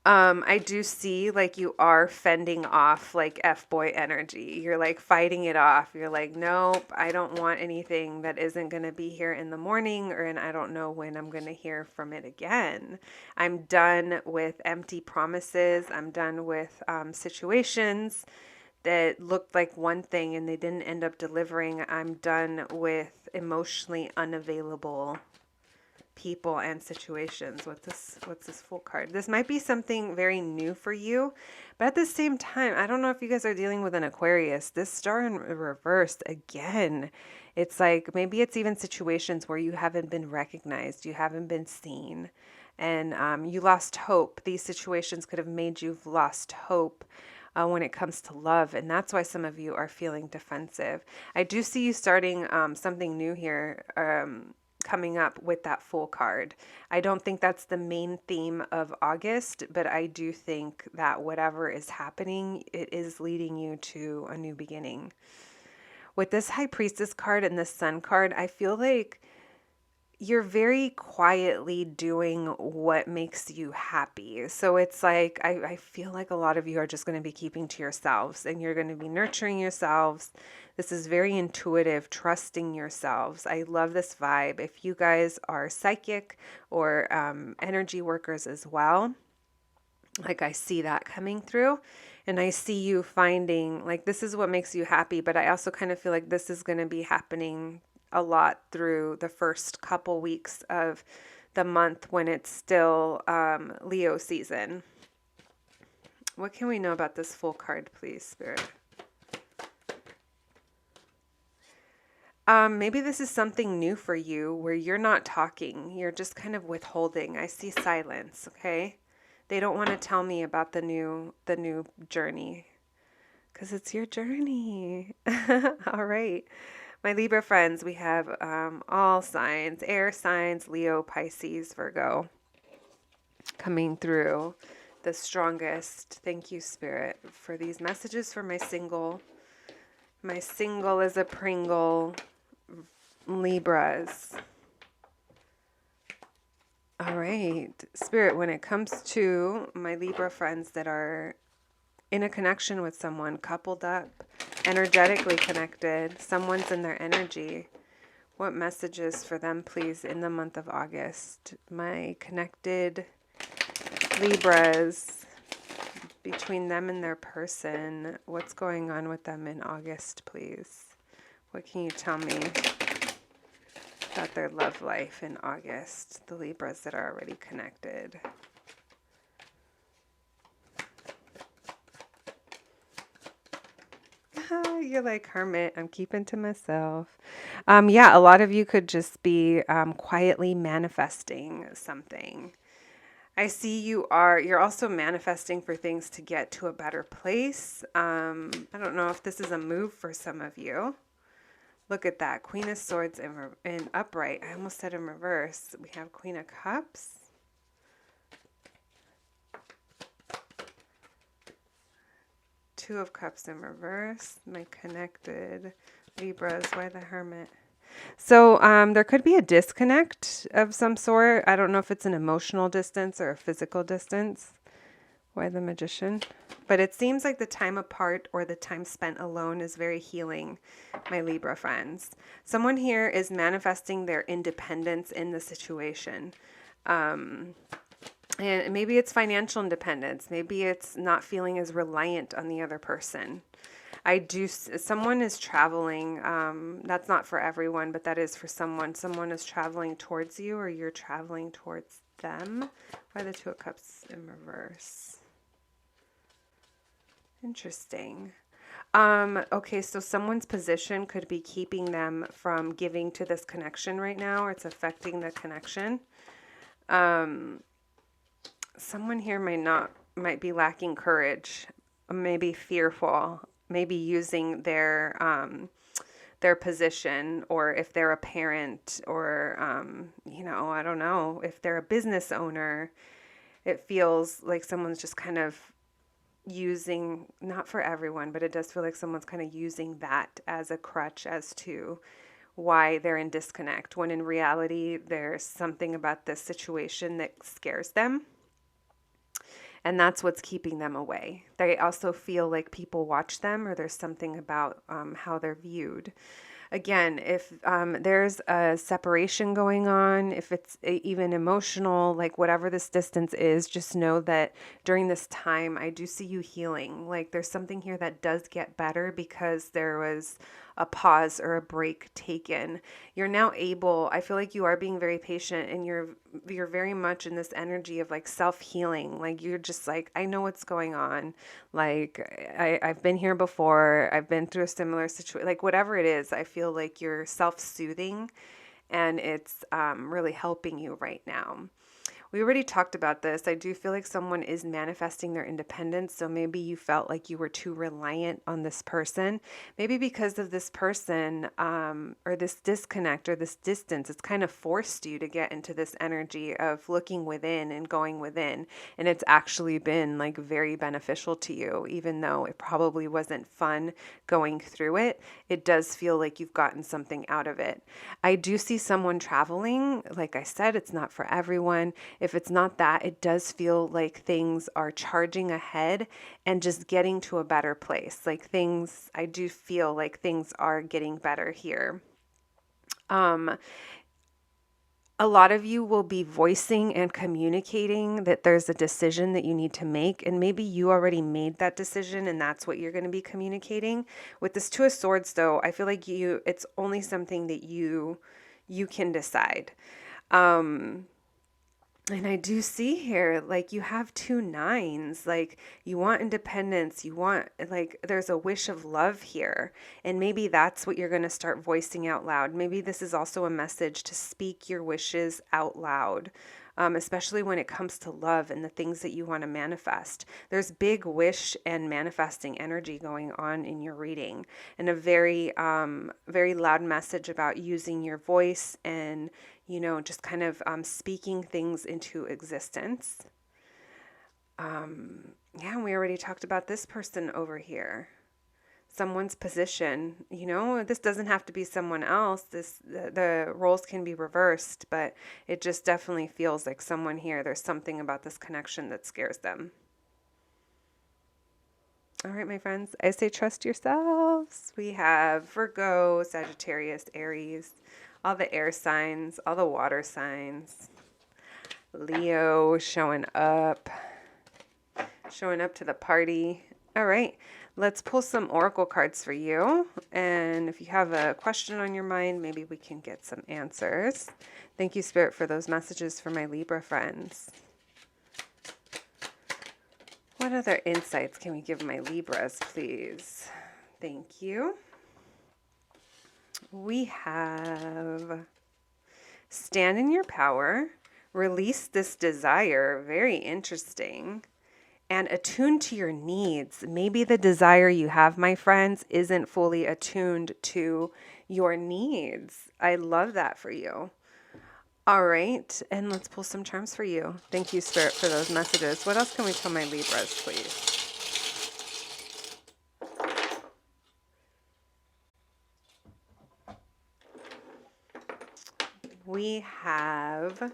I do see like you are fending off like F-boy energy. You're like fighting it off. You're like, nope, I don't want anything that isn't going to be here in the morning, and I don't know when I'm going to hear from it again. I'm done with empty promises. I'm done with situations that looked like one thing and they didn't end up delivering. I'm done with emotionally unavailable people and situations. What's this full card? This might be something very new for you, but at the same time, I don't know if you guys are dealing with an Aquarius. This star in reverse again. It's like maybe it's even situations where you haven't been recognized, you haven't been seen, and you lost hope. These situations could have made you've lost hope when it comes to love, and that's why some of you are feeling defensive. I do see you starting something new here. Coming up with that full card. I don't think that's the main theme of August, but I do think that whatever is happening, it is leading you to a new beginning. With this High Priestess card and this Sun card, I feel like you're very quietly doing what makes you happy. So it's like, I feel like a lot of you are just going to be keeping to yourselves and you're going to be nurturing yourselves. This is very intuitive, trusting yourselves. I love this vibe. If you guys are psychic or energy workers as well, like I see that coming through. And I see you finding like this is what makes you happy, but I also kind of feel like this is going to be happening a lot through the first couple weeks of the month when it's still Leo season. What can we know about this full card, please, Spirit? Maybe this is something new for you where you're not talking. You're just kind of withholding. I see silence, okay? They don't want to tell me about the new journey because it's your journey. All right. My Libra friends, we have all signs, air signs, Leo, Pisces, Virgo, coming through the strongest. Thank you, Spirit, for these messages for my single. My single is a Pringle, Libras. All right, Spirit, when it comes to my Libra friends that are in a connection with someone, coupled up, energetically connected, someone's in their energy. What messages for them, please, in the month of August? My connected Libras, between them and their person, what's going on with them in August, please? What can you tell me about their love life in August, the Libras that are already connected? You're like, Hermit, I'm keeping to myself. Yeah, a lot of you could just be quietly manifesting something. I see you're also manifesting for things to get to a better place. I don't know if this is a move for some of you. Look at that. Queen of Swords in upright. I almost said in reverse. We have Queen of Cups. Two of Cups in reverse. My connected Libras. Why the Hermit? So there could be a disconnect of some sort. I don't know if it's an emotional distance or a physical distance. Why the Magician? But it seems like the time apart or the time spent alone is very healing, my Libra friends. Someone here is manifesting their independence in the situation. And maybe it's financial independence. Maybe it's not feeling as reliant on the other person. Someone is traveling. That's not for everyone, but that is for someone. Someone is traveling towards you or you're traveling towards them. Why the Two of Cups in reverse? Interesting. Okay, so someone's position could be keeping them from giving to this connection right now, or it's affecting the connection. Someone here might be lacking courage, maybe fearful, maybe using their position, or if they're a parent, or I don't know, if they're a business owner, it feels like someone's just kind of using, not for everyone, but it does feel like someone's kind of using that as a crutch as to why they're in disconnect, when in reality there's something about this situation that scares them. And that's what's keeping them away. They also feel like people watch them, or there's something about how they're viewed. Again, if there's a separation going on, if it's even emotional, like whatever this distance is, just know that during this time, I do see you healing. Like there's something here that does get better because there was a pause or a break taken. You're now able, I feel like you are being very patient, and you're very much in this energy of like self-healing. Like you're just like, I know what's going on. Like I've been here before. I've been through a similar situation. Like whatever it is, I feel like you're self-soothing, and it's really helping you right now. We already talked about this. I do feel like someone is manifesting their independence. So maybe you felt like you were too reliant on this person. Maybe because of this person, or this disconnect or this distance, it's kind of forced you to get into this energy of looking within and going within. And it's actually been like very beneficial to you, even though it probably wasn't fun going through it. It does feel like you've gotten something out of it. I do see someone traveling. Like I said, it's not for everyone. If it's not that, it does feel like things are charging ahead and just getting to a better place. Like things, I do feel like things are getting better here. A lot of you will be voicing and communicating that there's a decision that you need to make, and maybe you already made that decision and that's what you're going to be communicating. With this Two of Swords though, I feel like it's only something that you can decide. And I do see here, like you have 2 9s, like you want independence, you want, like there's a wish of love here. And maybe that's what you're going to start voicing out loud. Maybe this is also a message to speak your wishes out loud, especially when it comes to love and the things that you want to manifest. There's big wish and manifesting energy going on in your reading, and a very, very loud message about using your voice and just kind of speaking things into existence. Yeah, we already talked about this person over here. Someone's position, this doesn't have to be someone else. The roles can be reversed, but it just definitely feels like someone here, there's something about this connection that scares them. All right, my friends, I say trust yourselves. We have Virgo, Sagittarius, Aries, all the air signs, all the water signs. Leo showing up to the party. All right, let's pull some oracle cards for you. And if you have a question on your mind, maybe we can get some answers. Thank you, Spirit, for those messages for my Libra friends. What other insights can we give my Libras, please? Thank you. We have stand in your power, release this desire, very interesting, and attune to your needs. Maybe the desire you have, my friends, isn't fully attuned to your needs. I love that for you. All right, and let's pull some charms for you. Thank you, Spirit, for those messages. What else can we tell my Libras, please? We have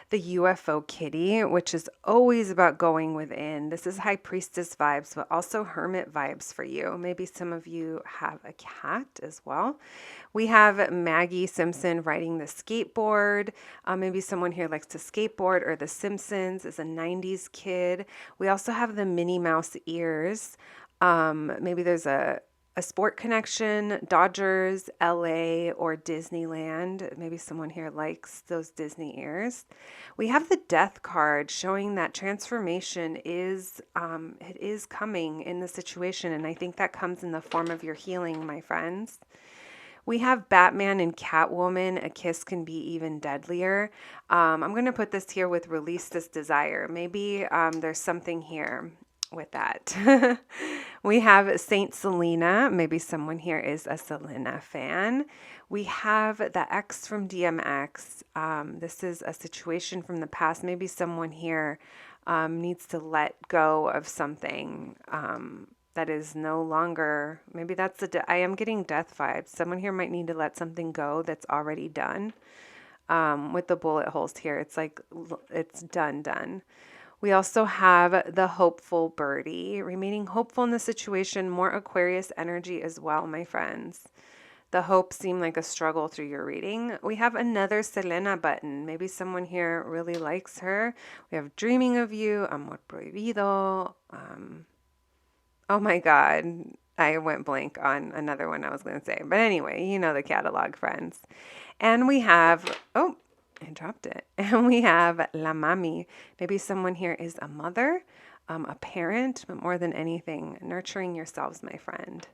the UFO kitty, which is always about going within. This is High Priestess vibes, but also Hermit vibes for you. Maybe some of you have a cat as well. We have Maggie Simpson riding the skateboard. Maybe someone here likes to skateboard, or The Simpsons is a 90s kid. We also have the Minnie Mouse ears. Maybe there's a sport connection, Dodgers, LA, or Disneyland. Maybe someone here likes those Disney ears. We have the Death card showing that transformation is it is coming in the situation, and I think that comes in the form of your healing, my friends. We have Batman and Catwoman. A kiss can be even deadlier. I'm going to put this here with release this desire. Maybe there's something here with that. We have Saint Selena. Maybe someone here is a Selena fan. We have the X from DMX. This is a situation from the past. Maybe someone here needs to let go of something that is no longer, maybe that's I am getting death vibes. Someone here might need to let something go that's already done. With the bullet holes here, it's like, it's done. We also have the hopeful birdie, remaining hopeful in the situation, more Aquarius energy as well, my friends. The hope seemed like a struggle through your reading. We have another Selena button. Maybe someone here really likes her. We have dreaming of you, amor prohibido. Oh my God. I went blank on another one I was going to say. But anyway, you know the catalog, friends. And we have, oh, I dropped it. And we have La Mami. Maybe someone here is a mother, a parent, but more than anything, nurturing yourselves, my friend.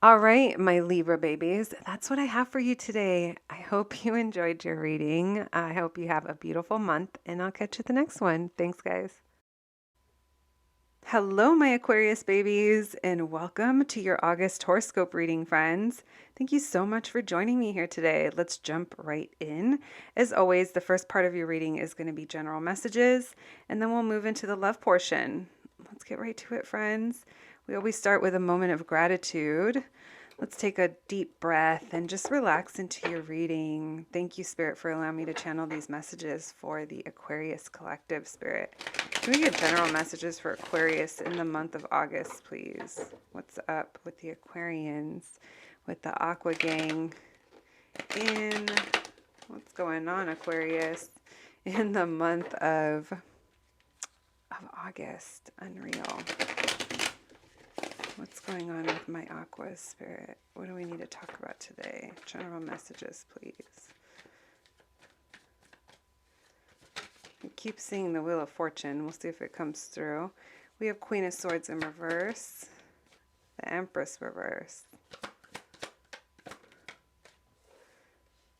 All right, my Libra babies, that's what I have for you today. I hope you enjoyed your reading. I hope you have a beautiful month, and I'll catch you at the next one. Thanks, guys. Hello, my Aquarius babies, and welcome to your August horoscope reading, friends. Thank you so much for joining me here today. Let's jump right in. As always, the first part of your reading is going to be general messages, and then we'll move into the love portion. Let's get right to it, friends. We always start with a moment of gratitude. Let's take a deep breath and just relax into your reading. Thank you, Spirit, for allowing me to channel these messages for the Aquarius collective, Spirit. Can we get general messages for Aquarius in the month of August, please? What's up with the Aquarians, with the Aqua Gang, in what's going on, Aquarius, in the month of August? Unreal. What's going on with my Aqua, Spirit? What do we need to talk about today? General messages, please. I keep seeing the Wheel of Fortune. We'll see if it comes through. We have Queen of Swords in reverse. The Empress reverse.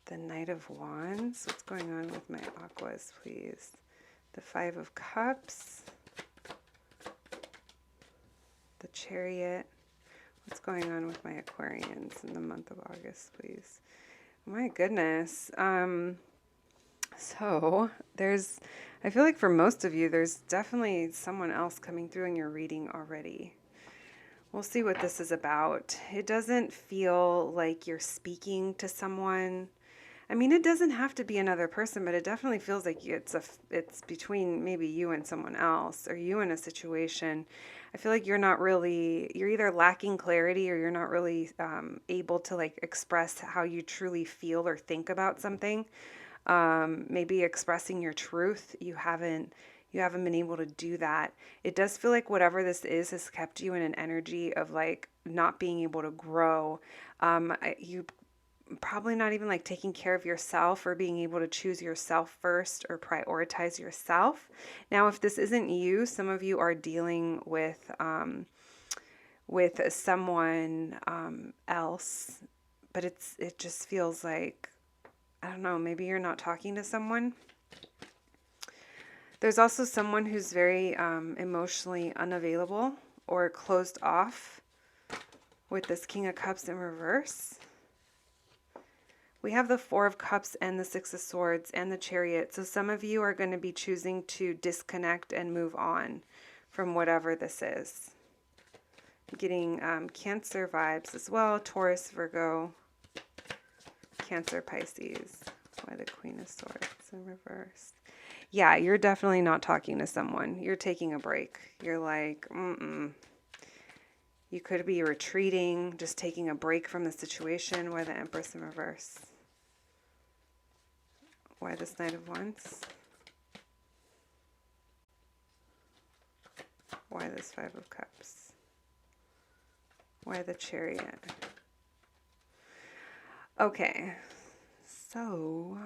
The Knight of Wands. What's going on with my Aquas, please? The Five of Cups. The Chariot. What's going on with my Aquarians in the month of August, please? My goodness. So I feel like for most of you, there's definitely someone else coming through in your reading already. We'll see what this is about. It doesn't feel like you're speaking to someone. I mean, it doesn't have to be another person, but it definitely feels like it's between maybe you and someone else, or you in a situation. I feel like you're either lacking clarity, or you're not really able to like express how you truly feel or think about something. Maybe expressing your truth. You haven't been able to do that. It does feel like whatever this is has kept you in an energy of like not being able to grow. You probably not even like taking care of yourself, or being able to choose yourself first, or prioritize yourself. Now, if this isn't you, some of you are dealing with someone else, but it just feels like, I don't know, maybe you're not talking to someone. There's also someone who's very emotionally unavailable or closed off with this King of Cups in reverse. We have the Four of Cups and the Six of Swords and the Chariot. So some of you are going to be choosing to disconnect and move on from whatever this is. I'm getting Cancer vibes as well. Taurus, Virgo, Cancer, Pisces. Why the Queen of Swords in reverse? Yeah, you're definitely not talking to someone. You're taking a break. You're like, You could be retreating, just taking a break from the situation. Why the Empress in reverse? Why this Knight of Wands? Why this Five of Cups? Why the Chariot? Okay, so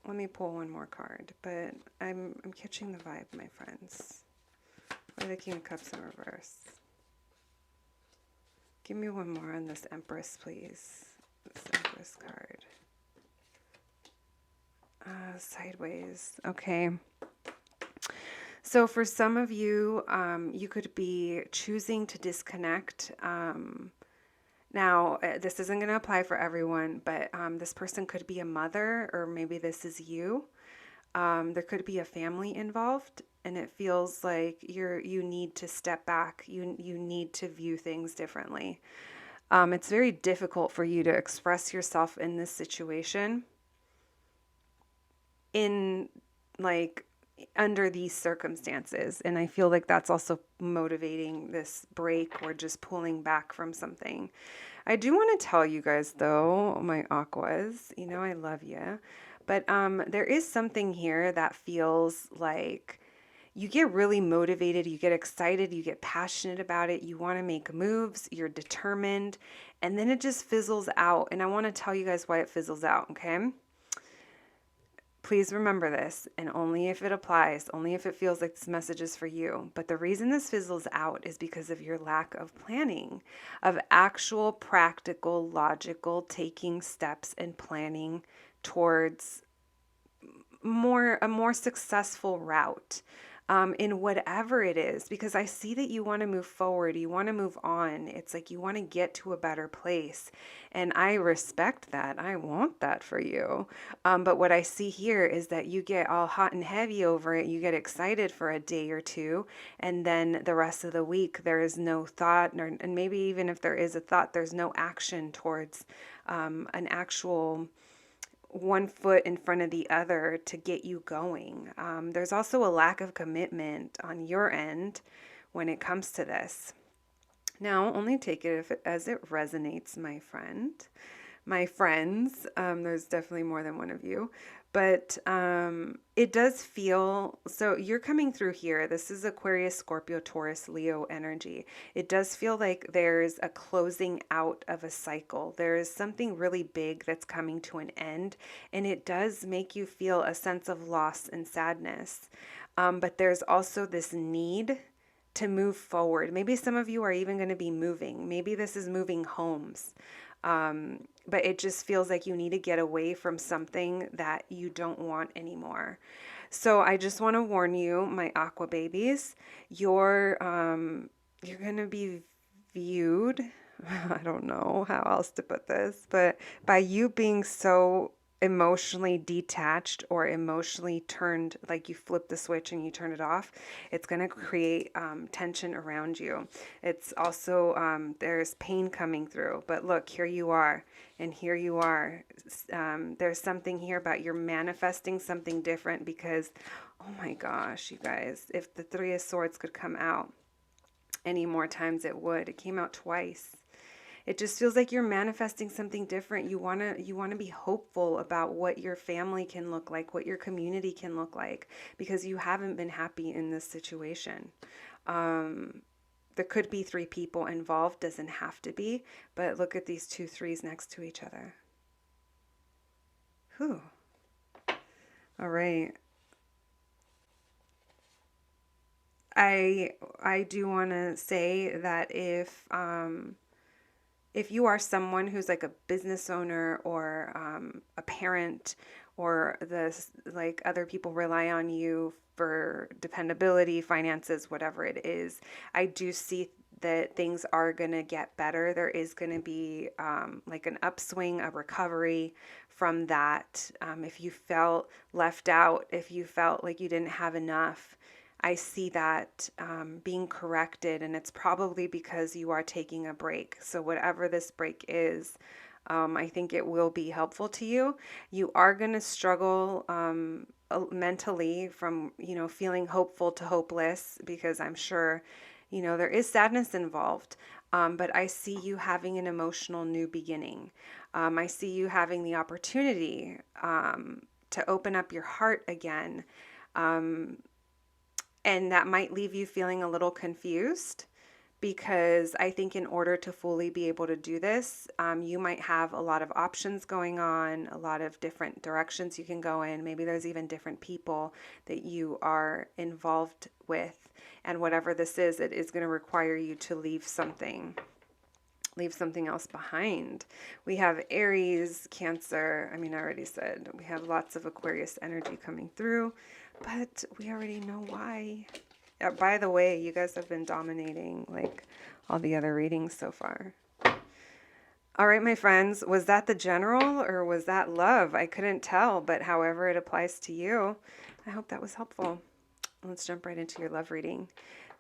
let me pull one more card, but I'm catching the vibe, my friends. Why the King of Cups in reverse? Give me one more on this Empress, please. This Empress card. Sideways. Okay. So for some of you, you could be choosing to disconnect. Now, this isn't going to apply for everyone, but this person could be a mother, or maybe this is you. There could be a family involved, and it feels like you need to step back. You need to view things differently. It's very difficult for you to express yourself in this situation in like under these circumstances. And I feel like that's also motivating this break or just pulling back from something. I do want to tell you guys though, my aquas, you know, I love you, but there is something here that feels like you get really motivated, you get excited, you get passionate about it, you want to make moves, you're determined, and then it just fizzles out. And I want to tell you guys why it fizzles out, okay? Please remember this, and only if it applies, only if it feels like this message is for you. But the reason this fizzles out is because of your lack of planning, of actual, practical, logical taking steps and planning towards a more successful route in whatever it is, because I see that you want to move forward, you want to move on. It's like you want to get to a better place, and I respect that. I want that for you. But what I see here is that you get all hot and heavy over it. You get excited for a day or two, and then the rest of the week there is no thought, and maybe even if there is a thought, there's no action towards an actual one foot in front of the other to get you going. There's also a lack of commitment on your end when it comes to this. Now, only take it as it resonates, my friend. My friends, there's definitely more than one of you, but it does feel, so you're coming through here. This is Aquarius, Scorpio, Taurus, Leo energy. It does feel like there's a closing out of a cycle. There is something really big that's coming to an end, and it does make you feel a sense of loss and sadness. But there's also this need to move forward. Maybe some of you are even going to be moving. Maybe this is moving homes. But it just feels like you need to get away from something that you don't want anymore. So I just want to warn you, my aqua babies, you're going to be viewed. I don't know how else to put this, but by you being so emotionally detached or emotionally turned, like you flip the switch and you turn it off, it's going to create tension around you. It's also, there's pain coming through, but look, here you are, and here you are. There's something here about you're manifesting something different because, oh my gosh, you guys, if the Three of Swords could come out any more times, it would. It came out twice. It just feels like you're manifesting something different. You want to be hopeful about what your family can look like, what your community can look like, because you haven't been happy in this situation. There could be three people involved, doesn't have to be, but look at these two threes next to each other. Whew. All right. I do want to say that if you are someone who's like a business owner or a parent, or like other people rely on you for dependability, finances, whatever it is, I do see that things are going to get better. There is going to be like an upswing, a recovery from that. If you felt left out, if you felt like you didn't have enough, I see that being corrected, and it's probably because you are taking a break. So whatever this break is, I think it will be helpful to you. You are going to struggle mentally from, feeling hopeful to hopeless, because I'm sure, there is sadness involved. But I see you having an emotional new beginning. I see you having the opportunity to open up your heart again. And that might leave you feeling a little confused, because I think in order to fully be able to do this, you might have a lot of options going on, a lot of different directions you can go in. Maybe there's even different people that you are involved with. And whatever this is, it is going to require you to leave something else behind. We have Aries, Cancer. I already said we have lots of Aquarius energy coming through, but we already know why. By the way, you guys have been dominating like all the other readings so far. All right, my friends, was that the general or was that love? I couldn't tell, but however it applies to you, I hope that was helpful. Let's jump right into your love reading.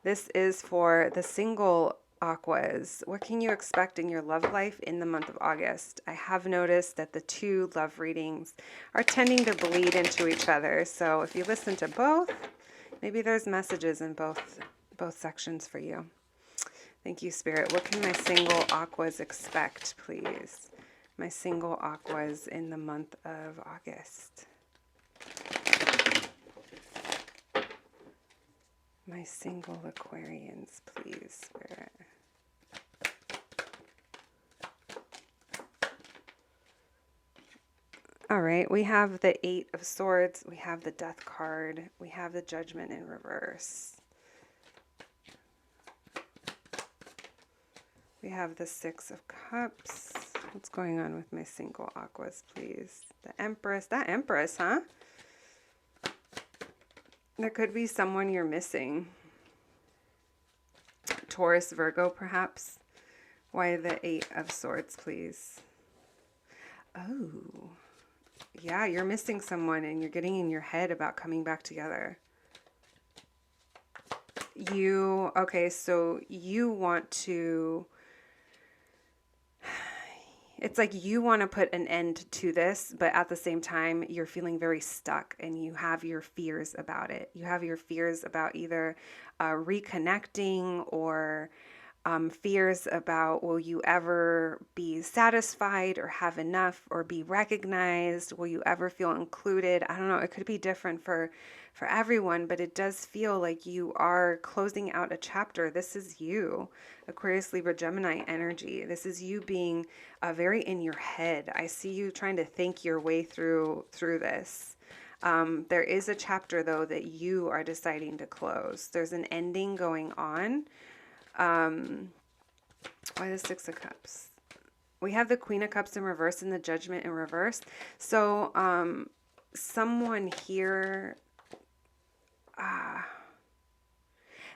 This is for the single Aquas, what can you expect in your love life in the month of August? I have noticed that the two love readings are tending to bleed into each other. So if you listen to both, maybe there's messages in both sections for you. Thank you, Spirit. What can my single aquas expect, please? My single aquas in the month of August. My single Aquarians, please, Spirit. All right, we have the Eight of Swords, we have the Death card, we have the Judgment in reverse. We have the Six of Cups. What's going on with my single aquas, please? The Empress. That Empress, huh? There could be someone you're missing. Taurus, Virgo, perhaps. Why the Eight of Swords, please? Oh. Yeah, you're missing someone and you're getting in your head about coming back together. Okay, so you want to... It's like you want to put an end to this, but at the same time, you're feeling very stuck and you have your fears about it. You have your fears about either reconnecting or fears about, will you ever be satisfied or have enough or be recognized? Will you ever feel included? I don't know. It could be different for everyone, but it does feel like you are closing out a chapter. This is you, Aquarius, Libra, Gemini energy. This is you being very in your head. I see you trying to think your way through this. There is a chapter, though, that you are deciding to close. There's an ending going on. Why the Six of Cups? We have the Queen of Cups in reverse and the Judgment in reverse. So someone here,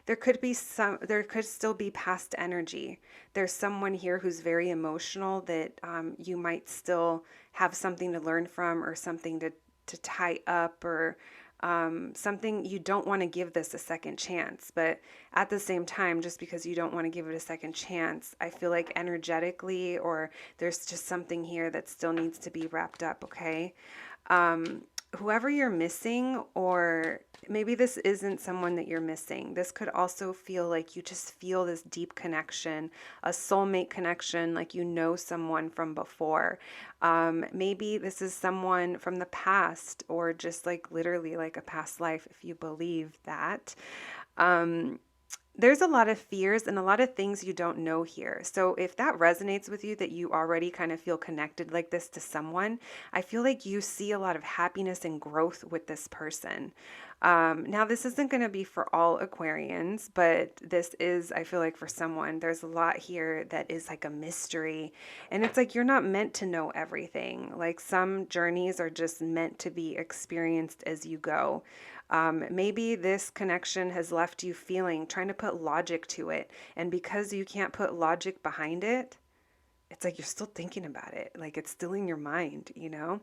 there could still be past energy. There's someone here who's very emotional that you might still have something to learn from, or something to tie up, or something. You don't want to give this a second chance, but at the same time, just because you don't want to give it a second chance, I feel like energetically, or there's just something here that still needs to be wrapped up. Okay. Whoever you're missing, or maybe this isn't someone that you're missing. This could also feel like you just feel this deep connection, a soulmate connection, like you know someone from before. Maybe this is someone from the past, or just like literally like a past life, if you believe that. There's a lot of fears and a lot of things you don't know here. So if that resonates with you, that you already kind of feel connected like this to someone, I feel like you see a lot of happiness and growth with this person. Now, this isn't going to be for all Aquarians, but this is, I feel like, for someone. There's a lot here that is like a mystery. And it's like you're not meant to know everything. Like some journeys are just meant to be experienced as you go. Maybe this connection has left you trying to put logic to it. And because you can't put logic behind it, it's like you're still thinking about it. Like it's still in your mind, you know?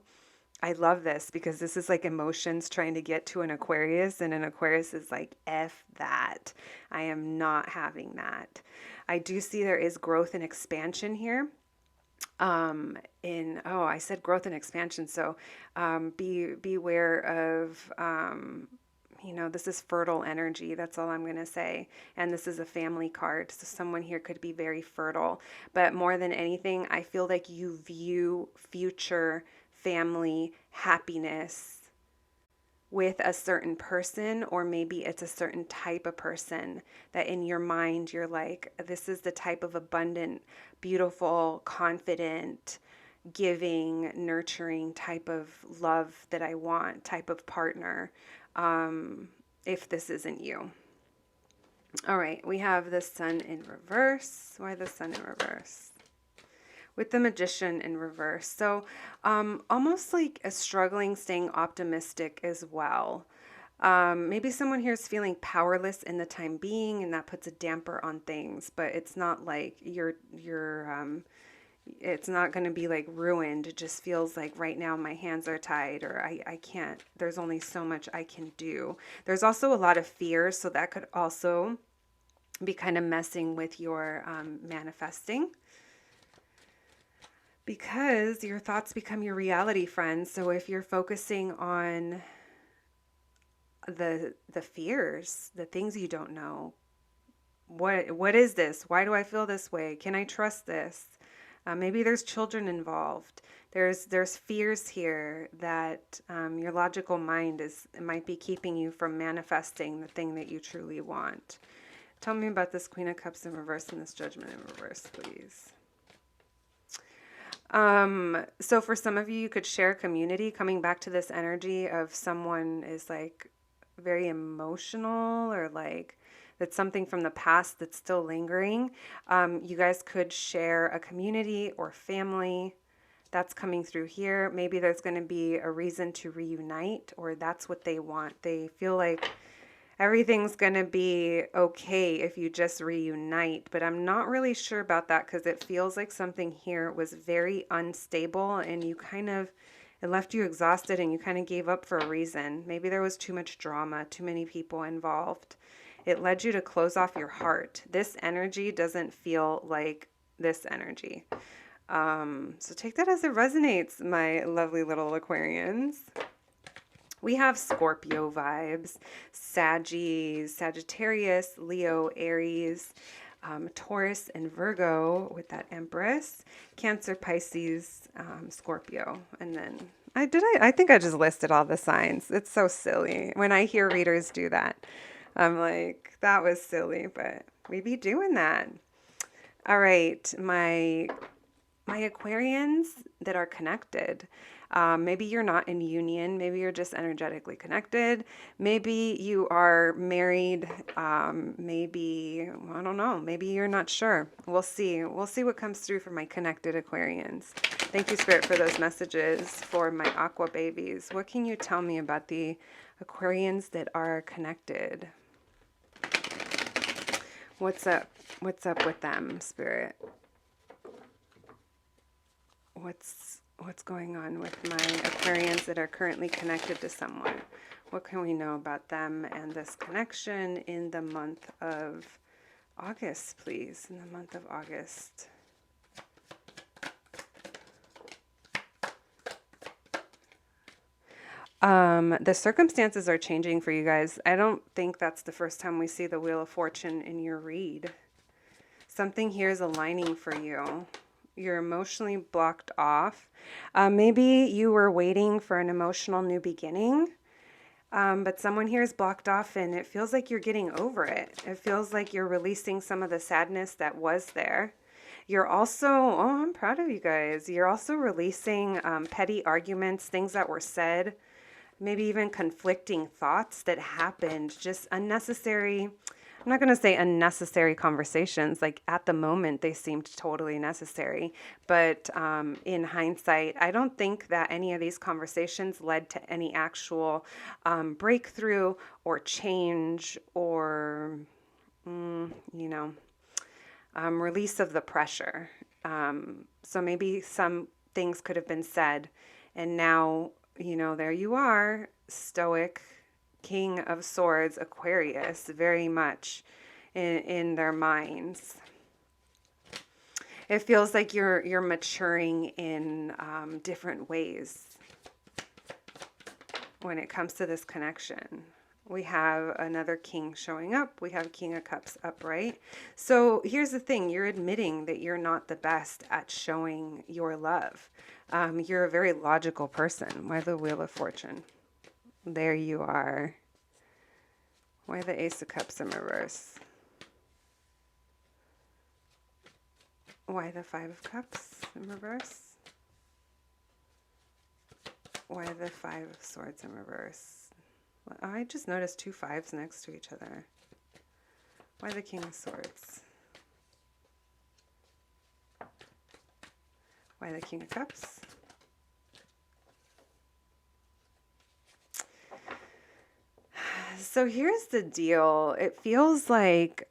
I love this because this is like emotions trying to get to an Aquarius, and an Aquarius is like, F that. I am not having that. I do see there is growth and expansion here. I said growth and expansion. So beware of, this is fertile energy. That's all I'm going to say. And this is a family card. So someone here could be very fertile. But more than anything, I feel like you view future family happiness with a certain person, or maybe it's a certain type of person that in your mind you're like, this is the type of abundant, beautiful, confident, giving, nurturing type of love that I want, type of partner, if this isn't you. All right, we have the Sun in reverse. Why the Sun in reverse? With the Magician in reverse. So almost like a struggling, staying optimistic as well. Maybe someone here is feeling powerless in the time being, and that puts a damper on things, but it's not like it's not going to be like ruined. It just feels like right now my hands are tied, or I can't, there's only so much I can do. There's also a lot of fear, so that could also be kind of messing with your manifesting, because your thoughts become your reality, friends. So if you're focusing on the fears, the things you don't know, what is this? Why do I feel this way? Can I trust this? Maybe there's children involved. There's fears here that your logical mind might be keeping you from manifesting the thing that you truly want. Tell me about this Queen of Cups in reverse and this Judgment in reverse, please. So for some of you, you could share community. Coming back to this energy of someone is like very emotional, or like that's something from the past that's still lingering. You guys could share a community or family. That's coming through here. Maybe there's going to be a reason to reunite, or that's what they want. They feel like everything's going to be okay if you just reunite, but I'm not really sure about that, because it feels like something here was very unstable and it left you exhausted and you kind of gave up for a reason. Maybe there was too much drama, too many people involved. It led you to close off your heart. This energy doesn't feel like this energy. So take that as it resonates, my lovely little Aquarians. We have Scorpio vibes, Sagittarius, Leo, Aries, Taurus, and Virgo with that Empress, Cancer, Pisces, Scorpio. And then I think I just listed all the signs. It's so silly when I hear readers do that. I'm like, that was silly, but we be doing that. All right, my Aquarians that are connected. Maybe you're not in union. Maybe you're just energetically connected. Maybe you are married. Maybe, I don't know. Maybe you're not sure. We'll see. We'll see what comes through for my connected Aquarians. Thank you, Spirit, for those messages for my Aqua babies. What can you tell me about the Aquarians that are connected? What's up? What's up with them, Spirit? What's going on with my Aquarians that are currently connected to someone? What can we know about them and this connection in the month of August, please? In the month of August. The circumstances are changing for you guys. I don't think that's the first time we see the Wheel of Fortune in your read. Something here is aligning for you. You're emotionally blocked off. Maybe you were waiting for an emotional new beginning, but someone here is blocked off and it feels like you're getting over it. It feels like you're releasing some of the sadness that was there. You're also, oh, I'm proud of you guys. You're also releasing petty arguments, things that were said, maybe even conflicting thoughts that happened, just unnecessary. I'm not going to say unnecessary conversations. Like at the moment, they seemed totally necessary. But in hindsight, I don't think that any of these conversations led to any actual breakthrough or change or, release of the pressure. So maybe some things could have been said. And now, there you are, stoic, King of Swords, Aquarius, very much in their minds. It feels like you're maturing in different ways when it comes to this connection. We have another king showing up. We have King of Cups upright. So here's the thing. You're admitting that you're not the best at showing your love. You're a very logical person. Why the Wheel of Fortune? There you are. Why the Ace of Cups in reverse? Why the Five of Cups in reverse? Why the Five of Swords in reverse? I just noticed two fives next to each other. Why the King of Swords? Why the King of Cups? So here's the deal. It feels like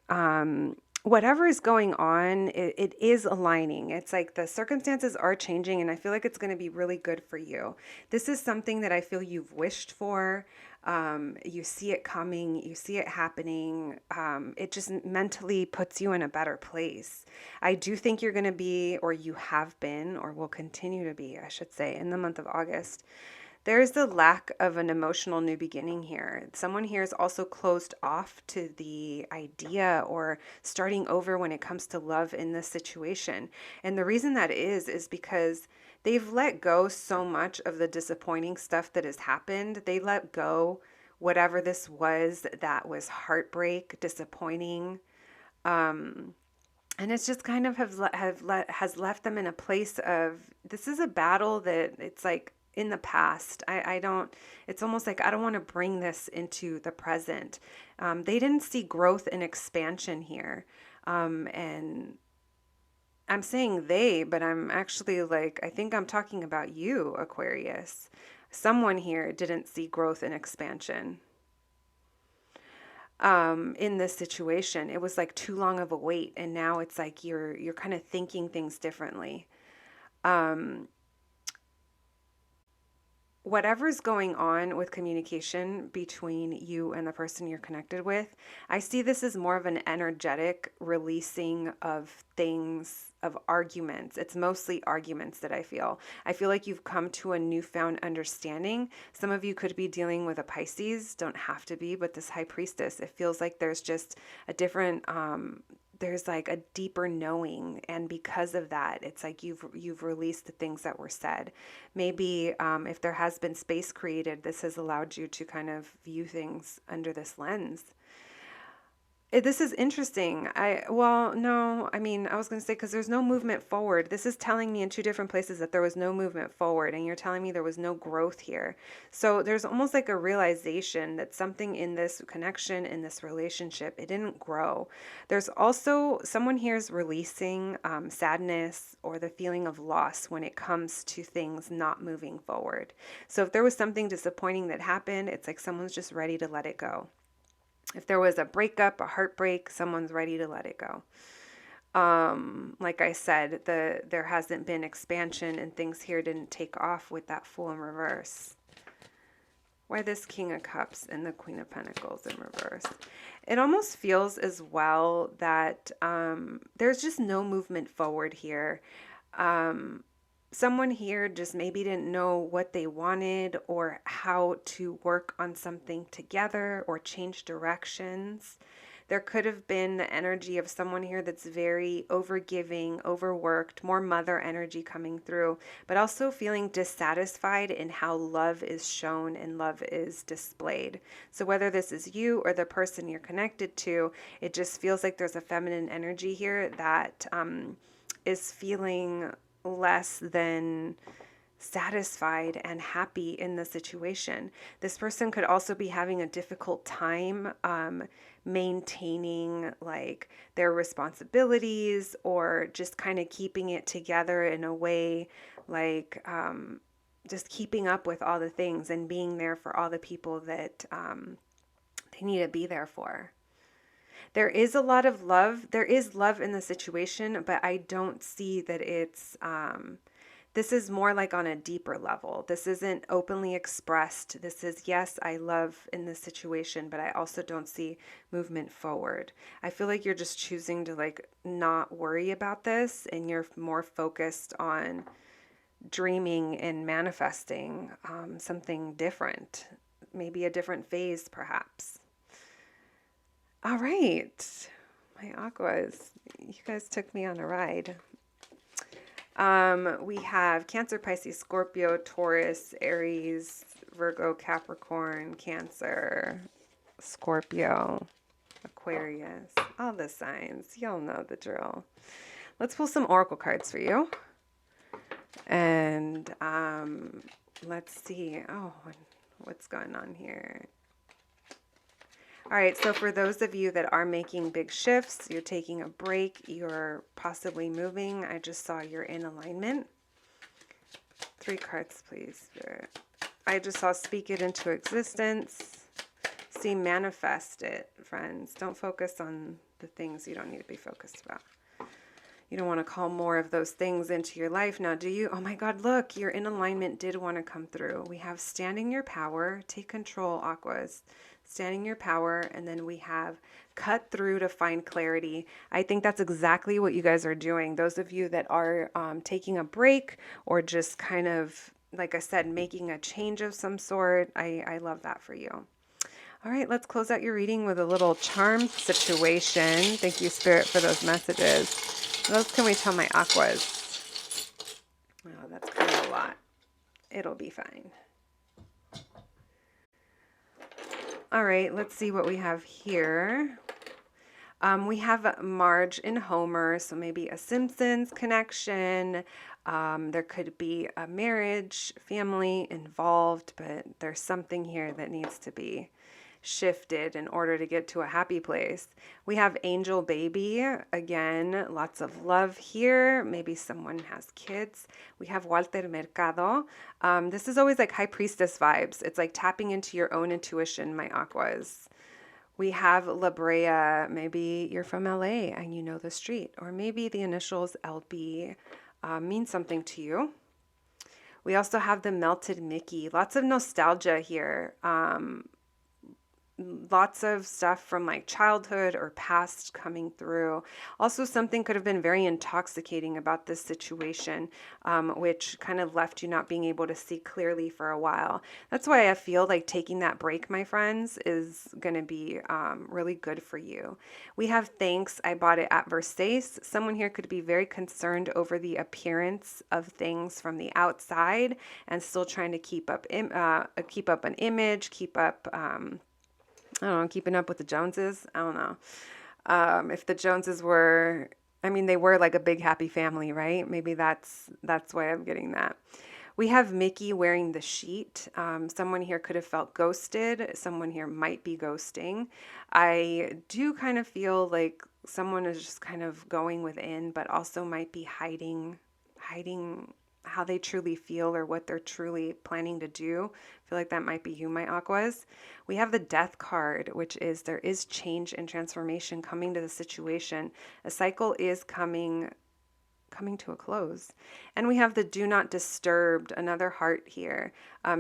whatever is going on, it is aligning. It's like the circumstances are changing, and I feel like it's going to be really good for you. This is something that I feel you've wished for. You see it coming, you see it happening. It just mentally puts you in a better place. I do think you're going to be, or you have been, or will continue to be, I should say, in the month of August. There's the lack of an emotional new beginning here. Someone here is also closed off to the idea or starting over when it comes to love in this situation. And the reason that is because they've let go so much of the disappointing stuff that has happened. They let go whatever this was that was heartbreak, disappointing. And it's just kind of has left them in a place of, this is a battle that it's like in the past. I don't, it's almost like I don't want to bring this into the present. They didn't see growth and expansion here. And I'm saying they, but I'm actually like, I think I'm talking about you, Aquarius. Someone here didn't see growth and expansion in this situation. It was like too long of a wait, and now it's like you're kind of thinking things differently. Whatever's going on with communication between you and the person you're connected with, I see this as more of an energetic releasing of things, of arguments. It's mostly arguments that I feel. I feel like you've come to a newfound understanding. Some of you could be dealing with a Pisces, don't have to be, but this High Priestess, it feels like there's just a different, there's like a deeper knowing, and because of that, it's like you've released the things that were said. Maybe if there has been space created, this has allowed you to kind of view things under this lens. This is interesting. No, I mean, I was going to say, because there's no movement forward. This is telling me in two different places that there was no movement forward, and you're telling me there was no growth here. So there's almost like a realization that something in this connection, in this relationship, it didn't grow. There's also someone here is releasing sadness or the feeling of loss when it comes to things not moving forward. So if there was something disappointing that happened, it's like someone's just ready to let it go. If there was a breakup, a heartbreak, someone's ready to let it go. Like I said, there hasn't been expansion, and things here didn't take off with that Fool in reverse. Why this King of Cups and the Queen of Pentacles in reverse? It almost feels as well that there's just no movement forward here. Someone here just maybe didn't know what they wanted or how to work on something together or change directions. There could have been the energy of someone here that's very overgiving, overworked, more mother energy coming through, but also feeling dissatisfied in how love is shown and love is displayed. So whether this is you or the person you're connected to, it just feels like there's a feminine energy here that is feeling less than satisfied and happy in the situation. This person could also be having a difficult time maintaining like their responsibilities, or just kind of keeping it together in a way, like just keeping up with all the things and being there for all the people that they need to be there for. There is a lot of love. There is love in the situation, but I don't see that it's, this is more like on a deeper level. This isn't openly expressed. This is, yes, I love in this situation, but I also don't see movement forward. I feel like you're just choosing to like not worry about this, and you're more focused on dreaming and manifesting something different, maybe a different phase perhaps. All right, my Aquas, you guys took me on a ride. We have Cancer, Pisces, Scorpio, Taurus, Aries, Virgo, Capricorn, Cancer, Scorpio, Aquarius, all the signs. Y'all know the drill. Let's pull some oracle cards for you. And let's see. Oh, what's going on here? All right, so for those of you that are making big shifts, you're taking a break, you're possibly moving. I just saw you're in alignment. 3 cards, please. I just saw speak it into existence. See, manifest it, friends. Don't focus on the things you don't need to be focused about. You don't want to call more of those things into your life now, do you? Oh my God, look, your in alignment did want to come through. We have standing your power, take control, Aquas. Standing your power, and then we have cut through to find clarity. I think that's exactly what you guys are doing. Those of you that are taking a break or just kind of, like I said, making a change of some sort, I love that for you. All right, let's close out your reading with a little charm situation. Thank you, Spirit, for those messages. What else can we tell my Aquas? Oh, that's kind of a lot. It'll be fine. All right, let's see what we have here. We have Marge and Homer, so maybe a Simpsons connection. There could be a marriage, family involved, but there's something here that needs to be shifted in order to get to a happy place. We have Angel Baby, again, lots of love here. Maybe someone has kids. We have Walter Mercado. This is always like High Priestess vibes. It's like tapping into your own intuition, my Aquas. We have La Brea. Maybe you're from LA and you know the street, or maybe the initials LB mean something to you. We also have the Melted Mickey. Lots of nostalgia here. Lots of stuff from like childhood or past coming through. Also, something could have been very intoxicating about this situation, which kind of left you not being able to see clearly for a while. That's why I feel like taking that break, my friends, is going to be really good for you. We have thanks. I bought it at Versace. Someone here could be very concerned over the appearance of things from the outside and still trying to keep up an image, keep up I don't know, keeping up with the Joneses. I don't know. If the Joneses were, I mean, they were like a big happy family, right? Maybe that's why I'm getting that. We have Mickey wearing the sheet. Someone here could have felt ghosted. Someone here might be ghosting. I do kind of feel like someone is just kind of going within, but also might be hiding how they truly feel or what they're truly planning to do. I feel like that might be you, my Aquas. We have the Death card, which is there is change and transformation coming to the situation. A cycle is coming to a close. And we have the Do Not Disturb, another heart here.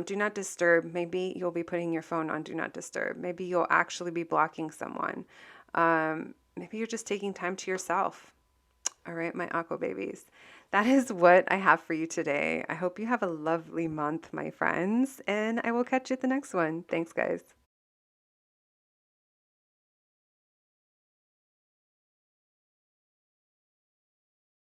Do not disturb. Maybe you'll be putting your phone on Do Not Disturb. Maybe you'll actually be blocking someone. Maybe you're just taking time to yourself. All right, my Aqua babies. That is what I have for you today. I hope you have a lovely month, my friends, and I will catch you at the next one. Thanks, guys.